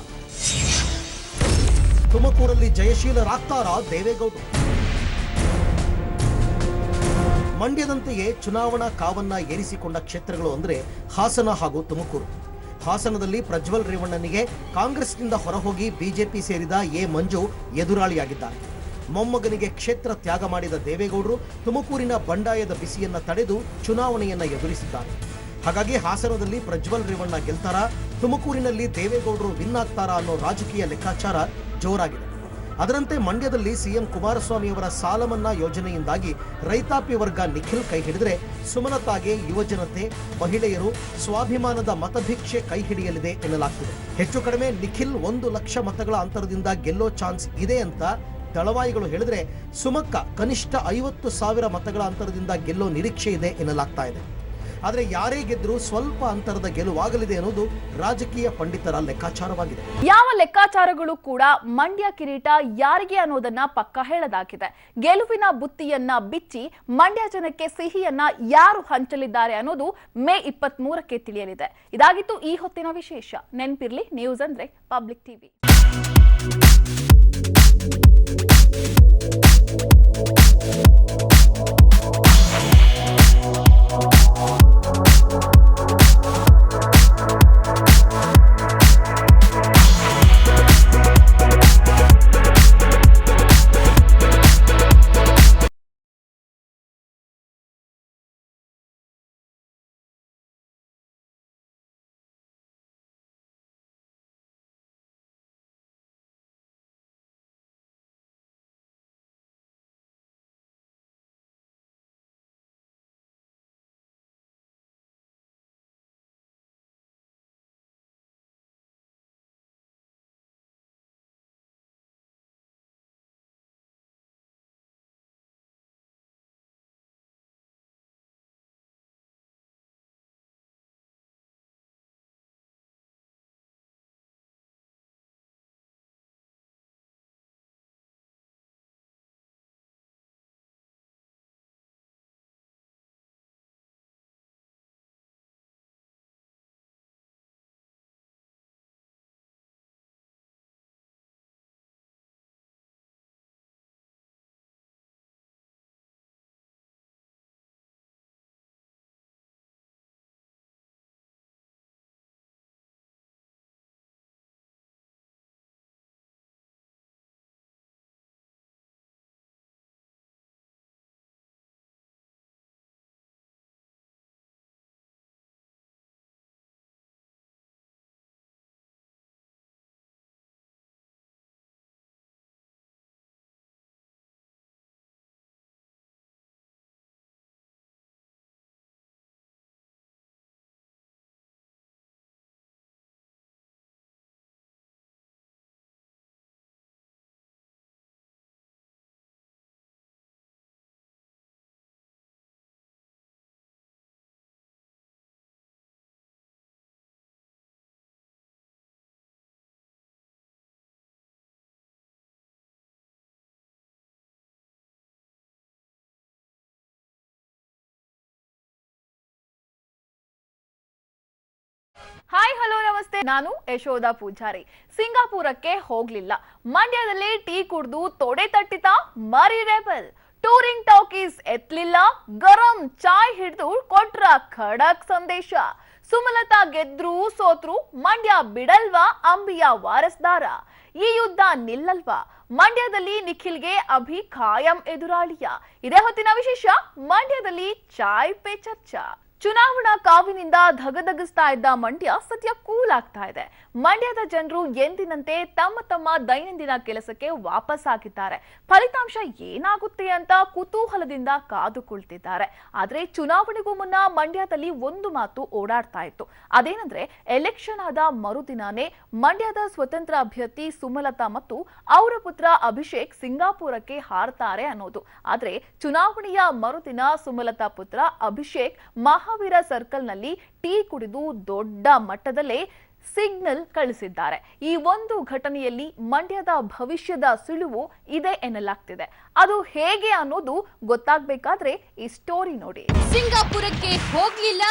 ತುಮಕೂರಲ್ಲಿ ಜಯಶೀಲರಾಗ್ತಾರಾ ದೇವೇಗೌಡರು? ಮಂಡ್ಯದಂತೆಯೇ ಚುನಾವಣಾ ಕಾವನ್ನ ಏರಿಸಿಕೊಂಡ ಕ್ಷೇತ್ರಗಳು ಅಂದ್ರೆ ಹಾಸನ ಹಾಗೂ ತುಮಕೂರು. ಹಾಸನದಲ್ಲಿ ಪ್ರಜ್ವಲ್ ರೇವಣ್ಣನಿಗೆ ಕಾಂಗ್ರೆಸ್ನಿಂದ ಹೊರಹೋಗಿ ಬಿಜೆಪಿ ಸೇರಿದ ಎ ಮಂಜು ಎದುರಾಳಿಯಾಗಿದ್ದಾರೆ. ಮೊಮ್ಮಗನಿಗೆ ಕ್ಷೇತ್ರ ತ್ಯಾಗ ಮಾಡಿದ ದೇವೇಗೌಡರು ತುಮಕೂರಿನ ಬಂಡಾಯದ ಬಿಸಿಯನ್ನ ತಡೆದು ಚುನಾವಣೆಯನ್ನ ಎದುರಿಸಿದ್ದಾರೆ. ಹಾಗಾಗಿ ಹಾಸನದಲ್ಲಿ ಪ್ರಜ್ವಲ್ ರೇವಣ್ಣ ಗೆಲ್ತಾರಾ, ತುಮಕೂರಿನಲ್ಲಿ ದೇವೇಗೌಡರು ವಿನ್ ಆಗ್ತಾರಾ ಅನ್ನೋ ರಾಜಕೀಯ ಲೆಕ್ಕಾಚಾರ ಜೋರಾಗಿದೆ. ಅದರಂತೆ ಮಂಡ್ಯದಲ್ಲಿ ಸಿಎಂ ಕುಮಾರಸ್ವಾಮಿ ಅವರ ಸಾಲ ಮನ್ನಾ ಯೋಜನೆಯಿಂದಾಗಿ ರೈತಾಪಿ ವರ್ಗ ನಿಖಿಲ್ ಕೈ ಹಿಡಿದರೆ ಸುಮಲತಾಗೆ ಯುವಜನತೆ, ಮಹಿಳೆಯರು ಸ್ವಾಭಿಮಾನದ ಮತಭಿಕ್ಷೆ ಕೈ ಹಿಡಿಯಲಿದೆ ಎನ್ನಲಾಗ್ತಿದೆ. ಹೆಚ್ಚು ಕಡಿಮೆ ನಿಖಿಲ್ 1 ಲಕ್ಷ ಮತಗಳ ಅಂತರದಿಂದ ಗೆಲ್ಲೋ ಚಾನ್ಸ್ ಇದೆ ಅಂತ ದಳವಾಯಿಗಳು ಹೇಳಿದ್ರೆ, ಸುಮಕ್ಕ ಕನಿಷ್ಠ 50,000 ಮತಗಳ ಅಂತರದಿಂದ ಗೆಲ್ಲೋ ನಿರೀಕ್ಷೆ ಇದೆ ಎನ್ನಲಾಗ್ತಾ ಇದೆ. ಆದರೆ ಯಾರೇ ಗೆದ್ರೂ ಸ್ವಲ್ಪ ಅಂತರದ ಗೆಲುವಾಗಲಿದೆ ಅನ್ನೋದು ರಾಜಕೀಯ ಪಂಡಿತರ ಲೆಕ್ಕಾಚಾರವಾಗಿದೆ. ಯಾವ ಲೆಕ್ಕಾಚಾರಗಳು ಕೂಡ ಮಂಡ್ಯ ಕಿರೀಟ ಯಾರಿಗೆ ಅನ್ನೋದನ್ನ ಪಕ್ಕ ಹೇಳದಾಗಿದೆ. ಗೆಲುವಿನ ಬುತ್ತಿಯನ್ನ ಬಿಚ್ಚಿ ಮಂಡ್ಯ ಜನಕ್ಕೆ ಸಿಹಿಯನ್ನ ಯಾರು ಹಂಚಲಿದ್ದಾರೆ ಅನ್ನೋದು ಮೇ 23ಕ್ಕೆ ತಿಳಿಯಲಿದೆ. ಇದಾಗಿತ್ತು ಈ ಹೊತ್ತಿನ ವಿಶೇಷ. ನೆನ್ಪಿರ್ಲಿ, ನ್ಯೂಸ್ ಅಂದ್ರೆ ಪಬ್ಲಿಕ್ ಟಿವಿ. ಹಾಯ್ ಹಲೋ ನಮಸ್ತೆ, ನಾನು ಯಶೋಧ ಪೂಜಾರಿ. ಸಿಂಗಾಪುರಕ್ಕೆ ಹೋಗ್ಲಿಲ್ಲ, ಮಂಡ್ಯದಲ್ಲಿ ಟೀ ಕುಡ್ದು ತೊಡೆ ತಟ್ಟಿತಾ ಮರಿ ರೆಬಲ್. ಟೂರಿಂಗ್ ಟಾಕೀಸ್ ಎತ್ಲಿಲ್ಲ, ಗರಂ ಚಾಯ್ ಹಿಡಿದು ಕೊಟ್ರ ಖಡಕ್ ಸಂದೇಶ. ಸುಮಲತಾ ಗೆದ್ರು ಸೋತ್ರು, ಮಂಡ್ಯ ಬಿಡಲ್ವಾ ಅಂಬಿಯ ವಾರಸ್ದಾರ. ಈ ಯುದ್ಧ ನಿಲ್ಲಲ್ವಾ? ಮಂಡ್ಯದಲ್ಲಿ ನಿಖಿಲ್ಗೆ ಅಭಿ ಖಾಯಂ ಎದುರಾಳಿಯ. ಇದೇ ಹೊತ್ತಿನ ವಿಶೇಷ. ಮಂಡ್ಯದಲ್ಲಿ ಚಾಯ್ ಪೇ ಚರ್ಚಾ. ಚುನಾವಣಾ ಕಾವಿನಿಂದ ಧಗಧಗಿಸ್ತಾ ಇದ್ದ ಮಂಡ್ಯ ಸದ್ಯ ಕೂಲ್ ಆಗ್ತಾ ಇದೆ. ಮಂಡ್ಯದ ಜನರು ಎಂದಿನಂತೆ ತಮ್ಮ ದೈನಂದಿನ ಕೆಲಸಕ್ಕೆ ವಾಪಸ್ ಆಗಿದ್ದಾರೆ. ಫಲಿತಾಂಶ ಏನಾಗುತ್ತೆ ಅಂತ ಕುತೂಹಲದಿಂದ ಕಾದು ಕುಳಿತಿದ್ದಾರೆ. ಆದ್ರೆ ಚುನಾವಣೆಗೂ ಮುನ್ನ ಮಂಡ್ಯದಲ್ಲಿ ಒಂದು ಮಾತು ಓಡಾಡ್ತಾ ಇತ್ತು. ಅದೇನಂದ್ರೆ ಎಲೆಕ್ಷನ್ ಆದ ಮರುದಿನಾನೇ ಮಂಡ್ಯದ ಸ್ವತಂತ್ರ ಅಭ್ಯರ್ಥಿ ಸುಮಲತಾ ಮತ್ತು ಅವರ ಪುತ್ರ ಅಭಿಷೇಕ್ ಸಿಂಗಾಪುರಕ್ಕೆ ಹಾರ್ತಾರೆ ಅನ್ನೋದು. ಆದ್ರೆ ಚುನಾವಣೆಯ ಮರುದಿನ ಸುಮಲತಾ ಪುತ್ರ ಅಭಿಷೇಕ್ ಮಹಾವೀರ ಸರ್ಕಲ್ನಲ್ಲಿ ಟೀ ಕುಡಿದು ದೊಡ್ಡ ಮಟ್ಟದಲ್ಲೇ ಸಿಗ್ನಲ್ ಕಳಿಸಿದ್ದಾರೆ. ಈ ಒಂದು ಘಟನೆಯಲ್ಲಿ ಮಂಡ್ಯದ ಭವಿಷ್ಯದ ಸುಳಿವು ಇದೆ ಎನ್ನಲಾಗ್ತಿದೆ. ಅದು ಹೇಗೆ ಅನ್ನೋದು ಗೊತ್ತಾಗಬೇಕಾದ್ರೆ ಈ ಸ್ಟೋರಿ ನೋಡಿ. ಸಿಂಗಾಪುರಕ್ಕೆ ಹೋಗ್ಲಿಲ್ಲ,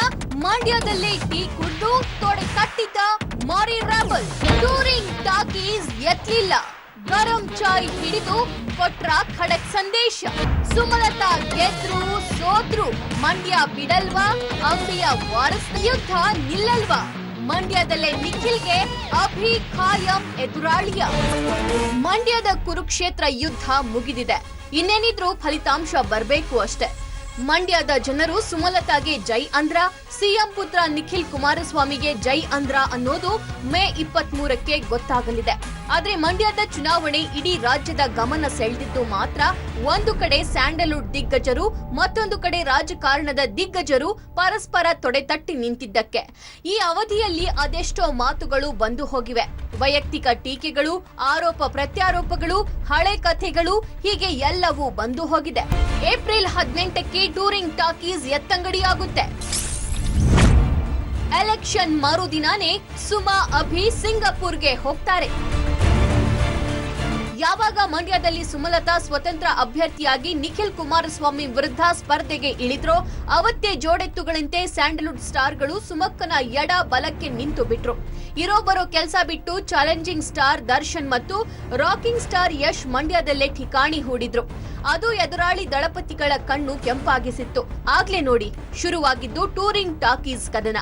ಮಂಡ್ಯದಲ್ಲೇ ಟೀ ಕುಡಿದು ತೊಡೆ ತಟ್ಟಿದ್ದ ಮಾರಿ ರೆಬಲ್. ಟೂರಿಂಗ್ ಟಾಕೀಸ್ ಎತ್ತಲಿಲ್ಲ, ಗರಂ ಚಾಯ್ ಹಿಡಿದು ಕೊಟ್ರ ಖಡಕ್ ಸಂದೇಶ. ಸುಮಲತಾ ಗೆದ್ರು ಸೋತ್ರು, ಮಂಡ್ಯ ಬಿಡಲ್ವಾ, ಅಂಬಿಯ ವಾರಸ್ ಯುದ್ಧ ನಿಲ್ಲಲ್ವಾ? ಮಂಡ್ಯದಲ್ಲೇ ನಿಖಿಲ್ಗೆ ಅಭಿ ಖಾಯಂ ಎದುರಾಳಿಯ. ಮಂಡ್ಯದ ಕುರುಕ್ಷೇತ್ರ ಯುದ್ಧ ಮುಗಿದಿದೆ, ಇನ್ನೇನಿದ್ರು ಫಲಿತಾಂಶ ಬರ್ಬೇಕು ಅಷ್ಟೇ. ಮಂಡ್ಯದ ಜನರು ಸುಮಲತಾಗೆ ಜೈ ಅಂದ್ರ, ಸಿಎಂ ಪುತ್ರ ನಿಖಿಲ್ ಕುಮಾರಸ್ವಾಮಿಗೆ ಜೈ ಅಂದ್ರ ಅನ್ನೋದು ಮೇ 23ಕ್ಕೆ ಗೊತ್ತಾಗಲಿದೆ. ಆದ್ರೆ ಮಂಡ್ಯದ ಚುನಾವಣೆ ಇಡೀ ರಾಜ್ಯದ ಗಮನ ಸೆಳೆದಿದ್ದು ಮಾತ್ರ ಒಂದು ಕಡೆ ಸ್ಯಾಂಡಲ್ವುಡ್ ದಿಗ್ಗಜರು, ಮತ್ತೊಂದು ಕಡೆ ರಾಜಕಾರಣದ ದಿಗ್ಗಜರು ಪರಸ್ಪರ ತೊಡೆತಟ್ಟಿ ನಿಂತಿದ್ದಕ್ಕೆ. ಈ ಅವಧಿಯಲ್ಲಿ ಅದೆಷ್ಟೋ ಮಾತುಗಳು ಬಂದು ಹೋಗಿವೆ. ವೈಯಕ್ತಿಕ ಟೀಕೆಗಳು, ಆರೋಪ ಪ್ರತ್ಯಾರೋಪಗಳು, ಹಳೆ ಕಥೆಗಳು, ಹೀಗೆ ಎಲ್ಲವೂ ಬಂದು ಹೋಗಿದೆ. ಏಪ್ರಿಲ್ 18ಕ್ಕೆ ಟೂರಿಂಗ್ ಟಾಕೀಸ್ ಎತ್ತಂಗಡಿಯಾಗುತ್ತೆ. ಎಲೆಕ್ಷನ್ ಮರುದಿನಾನೇ ಸುಮಾ ಅಭಿ ಸಿಂಗಾಪುರ್ಗೆ ಹೋಗ್ತಾರೆ. ಯಾವಾಗ ಮಂಡ್ಯದಲ್ಲಿ ಸುಮಲತಾ ಸ್ವತಂತ್ರ ಅಭ್ಯರ್ಥಿಯಾಗಿ ನಿಖಿಲ್ ಕುಮಾರಸ್ವಾಮಿ ವಿರುದ್ಧ ಸ್ಪರ್ಧೆಗೆ ಇಳಿದ್ರೋ ಅವತ್ತೇ ಜೋಡೆತ್ತುಗಳಂತೆ ಸ್ಯಾಂಡಲ್ವುಡ್ ಸ್ಟಾರ್ಗಳು ಸುಮಕ್ಕನ ಎಡ ಬಲಕ್ಕೆ ನಿಂತು ಬಿಟ್ರು. ಇರೋ ಬರೋ ಕೆಲಸ ಬಿಟ್ಟು ಚಾಲೆಂಜಿಂಗ್ ಸ್ಟಾರ್ ದರ್ಶನ್ ಮತ್ತು ರಾಕಿಂಗ್ ಸ್ಟಾರ್ ಯಶ್ ಮಂಡ್ಯದಲ್ಲೇ ಠಿಕಾಣಿ ಹೂಡಿದ್ರು. ಅದು ಎದುರಾಳಿ ದಳಪತಿಗಳ ಕಣ್ಣು ಕೆಂಪಾಗಿಸಿತ್ತು. ಆಗ್ಲೇ ನೋಡಿ ಶುರುವಾಗಿದ್ದು ಟೂರಿಂಗ್ ಟಾಕೀಸ್ ಕದನ.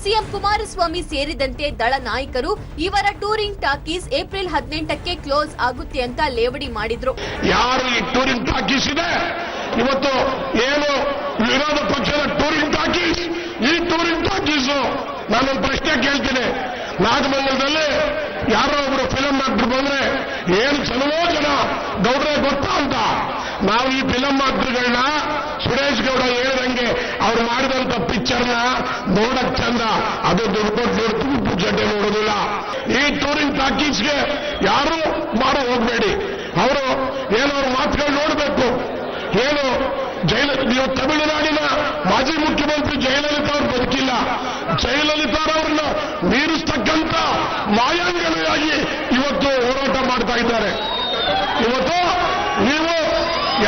ಸಿಎಂ ಕುಮಾರಸ್ವಾಮಿ ಸೇರಿದಂತೆ ದಳ ನಾಯಕರು ಇವರ ಟೂರಿಂಗ್ ಟಾಕೀಸ್ ಏಪ್ರಿಲ್ 18ಕ್ಕೆ ಕ್ಲೋಸ್ ಆಗುತ್ತೆ ಅಂತ ಲೇವಡಿ ಮಾಡಿದ್ರು. ಯಾರು ಈ ಟೂರಿಂಗ್ ಟಾಕೀಸ್ ಇದೆ, ಇವತ್ತು ಏನು ವಿರೋಧ ಪಕ್ಷದ ಟೂರಿಂಗ್ ಟಾಕೀಸ್, ಈ ಟೂರಿಂಗ್ ಟಾಕೀಸ್ ನಾನೊಂದು ಪ್ರಶ್ನೆ ಕೇಳ್ತೀನಿ. ನಾಗಮಂಗಲದಲ್ಲಿ ಯಾರೋ ಒಬ್ರು ಫಿಲಂ ಆಕ್ಟರ್ ಬಂದ್ರೆ ಏನು ಜನವೋ ಜನ ಗೌಡ್ರೆ ಗೊತ್ತಾ ಅಂತ. ನಾವು ಈ ಫಿಲಂ ಆಕ್ಟರ್ಗಳನ್ನ ಸುರೇಶ್ ಗೌಡ ಹೇಳಿದಂಗೆ ಅವ್ರು ಮಾಡಿದಂತ ಪಿಕ್ಚರ್ನ ನೋಡಕ್ ಚಂದ, ಅದು ದುಡ್ಡು ಕೊಟ್ಟು ನೋಡ್ತೀವಿ, ಪುಜ್ಜಡ್ಡೆ ನೋಡೋದಿಲ್ಲ. ಈ ಟೂರಿಂಗ್ ಟಾಕೀಸ್ಗೆ ಯಾರು ಮಾಡೋ ಹೋಗ್ಬೇಡಿ. ಅವರು ಏನೋ ಅವ್ರ ಮಾತುಗಳು ನೋಡಬೇಕು. ಏನು ನೀವು ತಮಿಳುನಾಡಿನ ಮಾಜಿ ಮುಖ್ಯಮಂತ್ರಿ ಜಯಲಲಿತಾ ಅವ್ರು ಬದುಕಿಲ್ಲ. ಜಯಲಲಿತಾ ಅವರನ್ನ ಮೀರಿಸ್ತಕ್ಕಂಥ ಮಾಯಾಂಗನೆಯಾಗಿ ಇವತ್ತು ಹೋರಾಟ ಮಾಡ್ತಾ ಇದ್ದಾರೆ. ಇವತ್ತು ನೀವು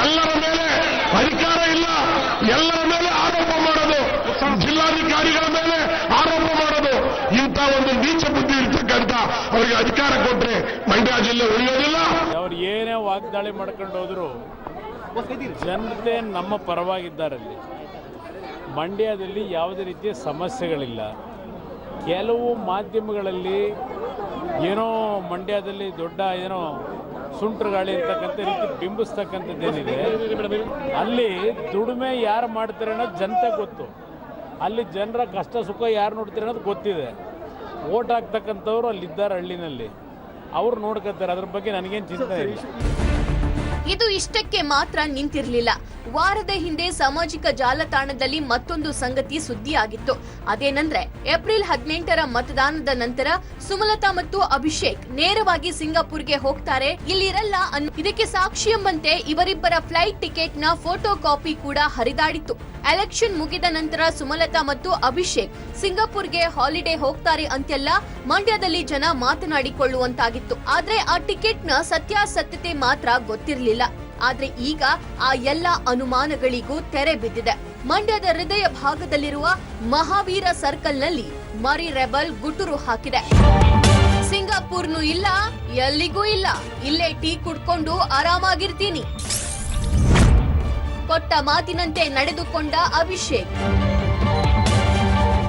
ಎಲ್ಲರ ಮೇಲೆ ಅಧಿಕಾರ ಇಲ್ಲ, ಎಲ್ಲರ ಮೇಲೆ ಆರೋಪ ಮಾಡೋದು, ಜಿಲ್ಲಾಧಿಕಾರಿಗಳ ಮೇಲೆ ಆರೋಪ ಮಾಡೋದು, ಇಂಥ ಒಂದು ನೀಚ ಬುದ್ಧಿ ಇರ್ತಕ್ಕಂಥ ಅವರಿಗೆ ಅಧಿಕಾರ ಕೊಟ್ರೆ ಮಂಡ್ಯ ಜಿಲ್ಲೆ ಉಳಿಯೋದಿಲ್ಲ. ಅವ್ರು ಏನೇ ವಾಗ್ದಾಳಿ ಮಾಡ್ಕೊಂಡು ಹೋದ್ರು ಜನತೆ ನಮ್ಮ ಪರವಾಗಿದ್ದಾರಲ್ಲಿ. ಮಂಡ್ಯದಲ್ಲಿ ಯಾವುದೇ ರೀತಿಯ ಸಮಸ್ಯೆಗಳಿಲ್ಲ. ಕೆಲವು ಮಾಧ್ಯಮಗಳಲ್ಲಿ ಏನೋ ಮಂಡ್ಯದಲ್ಲಿ ದೊಡ್ಡ ಏನೋ ಸುಂಟ್ರ ಗಾಳಿ ಅಂತಕ್ಕಂಥ ರೀತಿ ಬಿಂಬಿಸ್ತಕ್ಕಂಥದ್ದೇನಿದೆ, ಅಲ್ಲಿ ದುಡಿಮೆ ಯಾರು ಮಾಡ್ತಾರೆ ಅನ್ನೋದು ಜನತೆ ಗೊತ್ತು. ಅಲ್ಲಿ ಜನರ ಕಷ್ಟ ಸುಖ ಯಾರು ನೋಡ್ತಾರೆ ಅನ್ನೋದು ಗೊತ್ತಿದೆ. ಓಟ್ ಹಾಕ್ತಕ್ಕಂಥವ್ರು ಅಲ್ಲಿದ್ದಾರೆ, ಹಳ್ಳಿನಲ್ಲಿ ಅವ್ರು ನೋಡ್ಕೊತಾರೆ. ಅದ್ರ ಬಗ್ಗೆ ನನಗೇನು ಚಿಂತೆ ಇಲ್ಲ. ಇದು ಇಷ್ಟಕ್ಕೆ ಮಾತ್ರ ನಿಂತಿರಲಿಲ್ಲ. ವಾರದ ಹಿಂದೆ ಸಾಮಾಜಿಕ ಜಾಲತಾಣದಲ್ಲಿ ಮತ್ತೊಂದು ಸಂಗತಿ ಸುದ್ದಿಯಾಗಿತ್ತು. ಅದೇನಂದ್ರೆ ಏಪ್ರಿಲ್ 18ರ ಮತದಾನದ ನಂತರ ಸುಮಲತಾ ಮತ್ತು ಅಭಿಷೇಕ್ ನೇರವಾಗಿ ಸಿಂಗಾಪುರ್ಗೆ ಹೋಗ್ತಾರೆ, ಇಲ್ಲಿರಲ್ಲ. ಇದಕ್ಕೆ ಸಾಕ್ಷಿ ಎಂಬಂತೆ ಇವರಿಬ್ಬರ ಫ್ಲೈಟ್ ಟಿಕೆಟ್ ನ ಫೋಟೋ ಕಾಪಿ ಕೂಡ ಹರಿದಾಡಿತ್ತು. ಎಲೆಕ್ಷನ್ ಮುಗಿದ ನಂತರ ಸುಮಲತಾ ಮತ್ತು ಅಭಿಷೇಕ್ ಸಿಂಗಾಪುರ್ಗೆ ಹಾಲಿಡೇ ಹೋಗ್ತಾರೆ ಅಂತೆಲ್ಲ ಮಂಡ್ಯದಲ್ಲಿ ಜನ ಮಾತನಾಡಿಕೊಳ್ಳುವಂತಾಗಿತ್ತು. ಆದ್ರೆ ಆ ಟಿಕೆಟ್ ನ ಸತ್ಯಾಸತ್ಯತೆ ಮಾತ್ರ ಗೊತ್ತಿರಲಿಲ್ಲ. ಆದ್ರೆ ಈಗ ಆ ಎಲ್ಲ ಅನುಮಾನಗಳಿಗೂ ತೆರೆ ಬಿದ್ದಿದೆ. ಮಂಡ್ಯದ ಹೃದಯ ಭಾಗದಲ್ಲಿರುವ ಮಹಾವೀರ ಸರ್ಕಲ್ನಲ್ಲಿ ಮರಿ ರೆಬಲ್ ಗುಟುರು ಹಾಕಿದೆ. ಸಿಂಗಾಪುರ್ನೂ ಇಲ್ಲ, ಎಲ್ಲಿಗೂ ಇಲ್ಲ, ಇಲ್ಲೇ ಟೀ ಕುಡ್ಕೊಂಡು ಆರಾಮಾಗಿರ್ತೀನಿ. ಕೊಟ್ಟ ಮಾತಿನಂತೆ ನಡೆದುಕೊಂಡ ಅಭಿಷೇಕ್.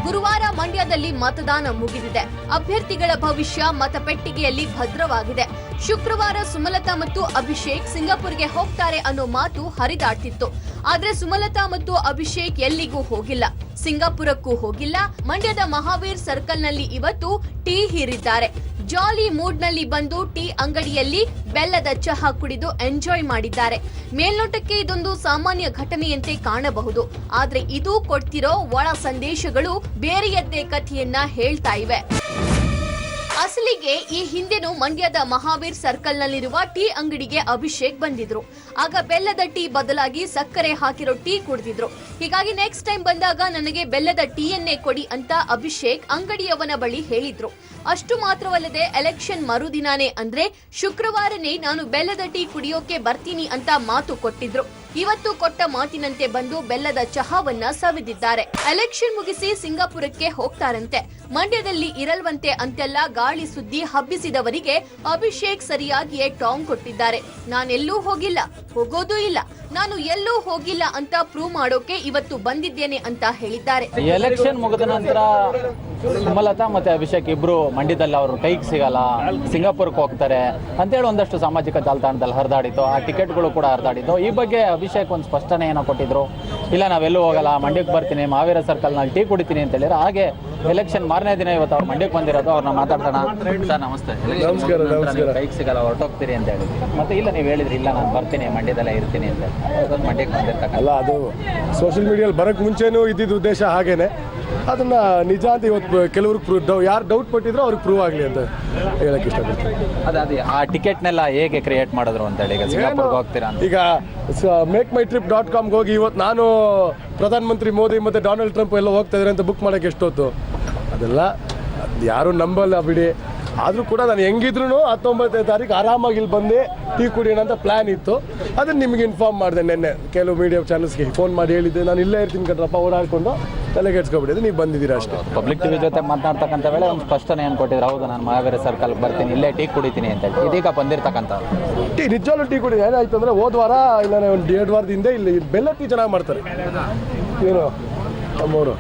ಗುರುವಾರ ಮಂಡ್ಯದಲ್ಲಿ ಮತದಾನ ಮುಗಿದಿದೆ. ಅಭ್ಯರ್ಥಿಗಳ ಭವಿಷ್ಯ ಮತಪೆಟ್ಟಿಗೆಯಲ್ಲಿ ಭದ್ರವಾಗಿದೆ. ಶುಕ್ರವಾರ ಸುಮಲತಾ ಮತ್ತು ಅಭಿಷೇಕ್ ಸಿಂಗಾಪುರ್ಗೆ ಹೋಗ್ತಾರೆ ಅನ್ನೋ ಮಾತು ಹರಿದಾಡ್ತಿತ್ತು. ಆದ್ರೆ ಸುಮಲತಾ ಮತ್ತು ಅಭಿಷೇಕ್ ಎಲ್ಲಿಗೂ ಹೋಗಿಲ್ಲ, ಸಿಂಗಾಪುರಕ್ಕೂ ಹೋಗಿಲ್ಲ. ಮಂಡ್ಯದ ಮಹಾವೀರ್ ಸರ್ಕಲ್ ನಲ್ಲಿ ಇವತ್ತು ಟೀ ಹೀರಿದ್ದಾರೆ. ಜಾಲಿ ಮೂಡ್ ನಲ್ಲಿ ಬಂದು ಟೀ ಅಂಗಡಿಯಲ್ಲಿ ಬೆಲ್ಲದ ಚಹಾ ಕುಡಿದು ಎಂಜಾಯ್ ಮಾಡಿದ್ದಾರೆ. ಮೇಲ್ನೋಟಕ್ಕೆ ಇದೊಂದು ಸಾಮಾನ್ಯ ಘಟನೆಯಂತೆ ಕಾಣಬಹುದು, ಆದ್ರೆ ಇದು ಕೊಡ್ತಿರೋ ಒಳ ಸಂದೇಶಗಳು ಬೇರೆಯದ್ದೇ ಕಥೆಯನ್ನ ಹೇಳ್ತಾ ಇವೆ. ಅಸಲಿಗೆ ಈ ಹಿಂದೆನೂ ಮಂಡ್ಯದ ಮಹಾವೀರ್ ಸರ್ಕಲ್ ನಲ್ಲಿರುವ ಟೀ ಅಂಗಡಿಗೆ ಅಭಿಷೇಕ್ ಬಂದಿದ್ರು. ಆಗ ಬೆಲ್ಲದ ಟೀ ಬದಲಾಗಿ ಸಕ್ಕರೆ ಹಾಕಿರೋ ಟೀ ಕುಡಿದಿದ್ರು. ಹೀಗಾಗಿ ನೆಕ್ಸ್ಟ್ ಟೈಮ್ ಬಂದಾಗ ನನಗೆ ಬೆಲ್ಲದ ಟೀಯನ್ನೇ ಕೊಡಿ ಅಂತ ಅಭಿಷೇಕ್ ಅಂಗಡಿಯವನ ಬಳಿ ಹೇಳಿದ್ರು. ಅಷ್ಟು ಮಾತ್ರವಲ್ಲದೆ ಎಲೆಕ್ಷನ್ ಮರುದಿನಾನೇ ಅಂದ್ರೆ ಶುಕ್ರವಾರನೇ ನಾನು ಬೆಲ್ಲದ ಟೀ ಕುಡಿಯೋಕೆ ಬರ್ತೀನಿ ಅಂತ ಮಾತು ಕೊಟ್ಟಿದ್ರು. ಇವತ್ತು ಕೊಟ್ಟ ಮಾತಿನಂತೆ ಬಂದು ಬೆಲ್ಲದ ಚಹಾವನ್ನ ಸವಿದಿದ್ದಾರೆ. ಎಲೆಕ್ಷನ್ ಮುಗಿಸಿ ಸಿಂಗಾಪುರಕ್ಕೆ ಹೋಗ್ತಾರಂತೆ. ಮಂಡ್ಯದಲ್ಲಿ ಇರಲ್ವಂತೆ ಅಂತೆಲ್ಲ ಗಾಳಿ ಸುದ್ದಿ ಹಬ್ಬಿಸಿದವರಿಗೆ ಅಭಿಷೇಕ್ ಸರಿಯಾಗಿಯೇ ಟಾಂಗ್ ಕೊಟ್ಟಿದ್ದಾರೆ. ನಾನೆಲ್ಲೂ ಹೋಗಿಲ್ಲ, ಹೋಗೋದೂ ಇಲ್ಲ, ನಾನು ಎಲ್ಲೂ ಹೋಗಿಲ್ಲ ಅಂತ ಪ್ರೂವ್ ಮಾಡೋಕೆ ಇವತ್ತು ಬಂದಿದ್ದೇನೆ ಅಂತ ಹೇಳಿದ್ದಾರೆ. ಎಲೆಕ್ಷನ್ ಮುಗಿದ ನಂತರ ಸುಮಲತಾ ಮತ್ತೆ ಅಭಿಷೇಕ್ ಇಬ್ರು ಮಂಡ್ಯದಲ್ಲಿ ಅವರು ಕೈಗೆ ಸಿಗಲ್ಲ, ಸಿಂಗಾಪುರ್ಗೆ ಹೋಗ್ತಾರೆ ಅಂತೇಳಿ ಒಂದಷ್ಟು ಸಾಮಾಜಿಕ ಜಾಲತಾಣದಲ್ಲಿ ಹರಿದಾಡಿತ್ತು. ಆ ಟಿಕೆಟ್ಗಳು ಕೂಡ ಹರಿದಾಡಿತ್ತು. ಈ ಬಗ್ಗೆ ಅಭಿಷೇಕ್ ಒಂದು ಸ್ಪಷ್ಟನೆ ಏನೋ ಕೊಟ್ಟಿದ್ರು. ಇಲ್ಲ, ನಾವೆಲ್ಲೂ ಹೋಗಲ್ಲ, ಮಂಡ್ಯಕ್ಕೆ ಬರ್ತೀನಿ, ಮಹಾವೀರ ಸರ್ಕಲ್ನಲ್ಲಿ ಟೀ ಕುಡಿತೀನಿ ಅಂತ ಹೇಳಿದ್ರೆ. ಹಾಗೆ ಎಲೆಕ್ಷನ್ ಮಾರನೇ ದಿನ ಇವತ್ತು ಅವ್ರು ಮಂಡ್ಯಕ್ಕೆ ಬಂದಿರೋದು. ಅವ್ರನ್ನ ಮಾತಾಡ್ತಾನ. ಸರ್ ನಮಸ್ತೆ. ಕೈಗೆ ಸಿಗಲ್ಲ, ಹೊರಟೋಗ್ತೀರಿ ಅಂತ ಹೇಳಿದ್ರಿ. ಮತ್ತೆ ಇಲ್ಲ, ನೀವು ಹೇಳಿದ್ರಿ ಇಲ್ಲ ನಾನು ಬರ್ತೀನಿ, ಮಂಡ್ಯದಲ್ಲೇ ಇರ್ತೀನಿ ಅಂತ. ಮಂಡ್ಯಕ್ಕೆ ಬಂದಿರ್ತಕ್ಕ ಅಲ್ಲ, ಅದು ಸೋಷಿಯಲ್ ಮೀಡಿಯಲ್ಲಿ ಬರೋಕ್ಕೆ ಮುಂಚೆನೂ ಇದ್ದಿದ್ದು ಉದ್ದೇಶ ಹಾಗೇನೆ. ಅದನ್ನ ನಿಜ ಅಂತ ಇವತ್ತು ಕೆಲವ್ರಿಗೆ ಯಾರು ಡೌಟ್ ಪಟ್ಟಿದ್ರು ಅವ್ರಿಗೆ ಪ್ರೂವ್ ಆಗಲಿ ಅಂತ ಹೇಳಕ್ಕೆ ಇಷ್ಟಪಡ್ತೀನಿ. ಅದೇ ಆ ಟಿಕೆಟ್ನೆಲ್ಲ ಹೇಗೆ ಕ್ರಿಯೇಟ್ ಮಾಡಿದ್ರು ಅಂತ ಹೇಳಿ ಈಗ ಸಿಂಗಾಪುರ್ಗೆ ಹೋಗ್ತೀರಾ ಅಂತ. ಈಗ makeMyTrip.comಗೆ ಹೋಗಿ ಇವತ್ತು ನಾನು ಪ್ರಧಾನಮಂತ್ರಿ ಮೋದಿ ಮತ್ತು ಡೊನಾಲ್ಡ್ ಟ್ರಂಪ್ ಎಲ್ಲ ಹೋಗ್ತಾ ಇದ್ದಾರೆ ಅಂತ ಬುಕ್ ಮಾಡೋಕ್ಕೆ ಎಷ್ಟೊತ್ತು, ಅದೆಲ್ಲ ಯಾರು ನಂಬಲ್ಲ ಬಿಡಿ. ಆದರೂ ಕೂಡ ನಾನು ಹೆಂಗಿದ್ರು 19ನೇ ತಾರೀಕು ಆರಾಮಾಗಿ ಇಲ್ಲಿ ಬಂದು ಟೀ ಕುಡಿಯೋಣ ಅಂತ ಪ್ಲ್ಯಾನ್ ಇತ್ತು. ಅದನ್ನು ನಿಮಗೆ ಇನ್ಫಾರ್ಮ್ ಮಾಡಿದೆ ನಿನ್ನೆ. ಕೆಲವು ಮೀಡಿಯಾ ಚಾನಲ್ಸ್ಗೆ ಫೋನ್ ಮಾಡಿ ಹೇಳಿದ್ದೆ, ನಾನು ಇಲ್ಲೇ ಇರ್ತೀನಿ ಕಣ್ರಪ್ಪ, ಓಡಾಡಿಕೊಂಡು ತಲೆಗೆಡ್ಸ್ಕೊಬಿಟ್ಟಿದ್ದೆ, ನೀವು ಬಂದಿದ್ದೀರಾ ಅಷ್ಟೇ. ಪಬ್ಲಿಕ್ ಟಿವಿ ಜೊತೆ ಮಾತನಾಡ್ತಕ್ಕಂಥ ವೇಳೆ ಒಂದು ಸ್ಪಷ್ಟನೆ ಏನು ಕೊಟ್ಟಿದ್ರು. ಹೌದು, ನಾನು ಮಹಾವೀರ ಸರ್ಕಲ್ಗೆ ಬರ್ತೀನಿ, ಇಲ್ಲೇ ಟೀ ಕುಡಿತೀನಿ ಅಂತ ಹೇಳಿ. ಇದೀಗ ಬಂದಿರ್ತಕ್ಕಂಥ ಟೀ ನಿಜವಾಗ್ಲೂ ಟೀ ಕುಡಿದು ಏನಾಯ್ತು ಅಂದರೆ, ಹೋದ ವಾರ ಇಲ್ಲ ಒಂದು 2 ವಾರದ ಹಿಂದೆ ಇಲ್ಲಿ ಬೆಲ್ಲ ಟೀ ಚೆನ್ನಾಗಿ ಮಾಡ್ತಾರೆ. ಏನು ನಮ್ಮವರು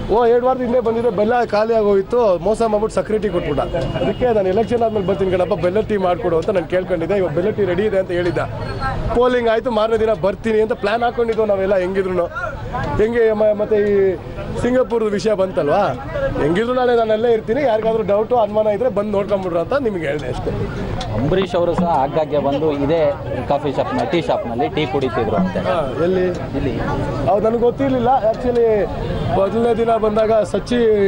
2 ವಾರದ ಹಿಂದೆ ಬಂದಿದ್ದೆ, ಬೆಲ್ಲ ಖಾಲಿ ಆಗೋಗಿತ್ತು, ಮೋಸ ಮಾಡ್ಬಿಟ್ಟು ಸಕ್ಕರೆ ಟೀ ಕೊಟ್ಬಿಟ್ಟ. ಅದಕ್ಕೆ ನಾನು ಎಲೆಕ್ಷನ್ ಆದ್ಮೇಲೆ ಬರ್ತೀನಿ ಕಣಪ್ಪ, ಬೆಲ್ಲ ಟೀ ಮಾಡಿಕೊಡು ಅಂತ ನಾನು ಕೇಳ್ಕೊಂಡಿದ್ದೆ. ಇವಾಗ ಬೆಲ್ಲ ಟೀ ರೆಡಿ ಇದೆ ಅಂತ ಹೇಳಿದ್ದ. ಪೋಲಿಂಗ್ ಆಯಿತು, ಮಾರನೇ ದಿನ ಬರ್ತೀನಿ ಅಂತ ಪ್ಲ್ಯಾನ್ ಹಾಕ್ಕೊಂಡಿದ್ದು ನಾವೆಲ್ಲ. ಹೆಂಗಿದ್ರು ಹೆಂಗೆ ಮತ್ತು ಈ ಸಿಂಗಾಪುರದ ವಿಷಯ ಬಂತಲ್ವಾ, ಹೆಂಗಿದ್ರು ನಾಳೆ ನಾನೆಲ್ಲೇ ಇರ್ತೀನಿ, ಯಾರಿಗಾದ್ರೂ ಡೌಟು ಅನುಮಾನ ಇದ್ದರೆ ಬಂದು ನೋಡ್ಕೊಂಬಿಡ್ರು ಅಂತ ನಿಮ್ಗೆ ಹೇಳಿದೆ ಅಷ್ಟೇ. ಅಂಬರೀಷ್ ಅವರು ಸಹ ಆಗಾಗ್ಗೆ ಬಂದು ಇದೇ ಕಾಫಿ ಶಾಪ್ನಲ್ಲಿ ಟೀ ಶಾಪ್ನಲ್ಲಿ ಟೀ ಕುಡಿತಿದ್ರು ಅಂತ. ಎಲ್ಲಿ ಇಲ್ಲಿ ಹೌದು, ನನಗೆ ಗೊತ್ತಿರಲಿಲ್ಲ. ಆ್ಯಕ್ಚುಲಿ ಮೊದಲನೇ ದಿನ ಬಂದಾಗ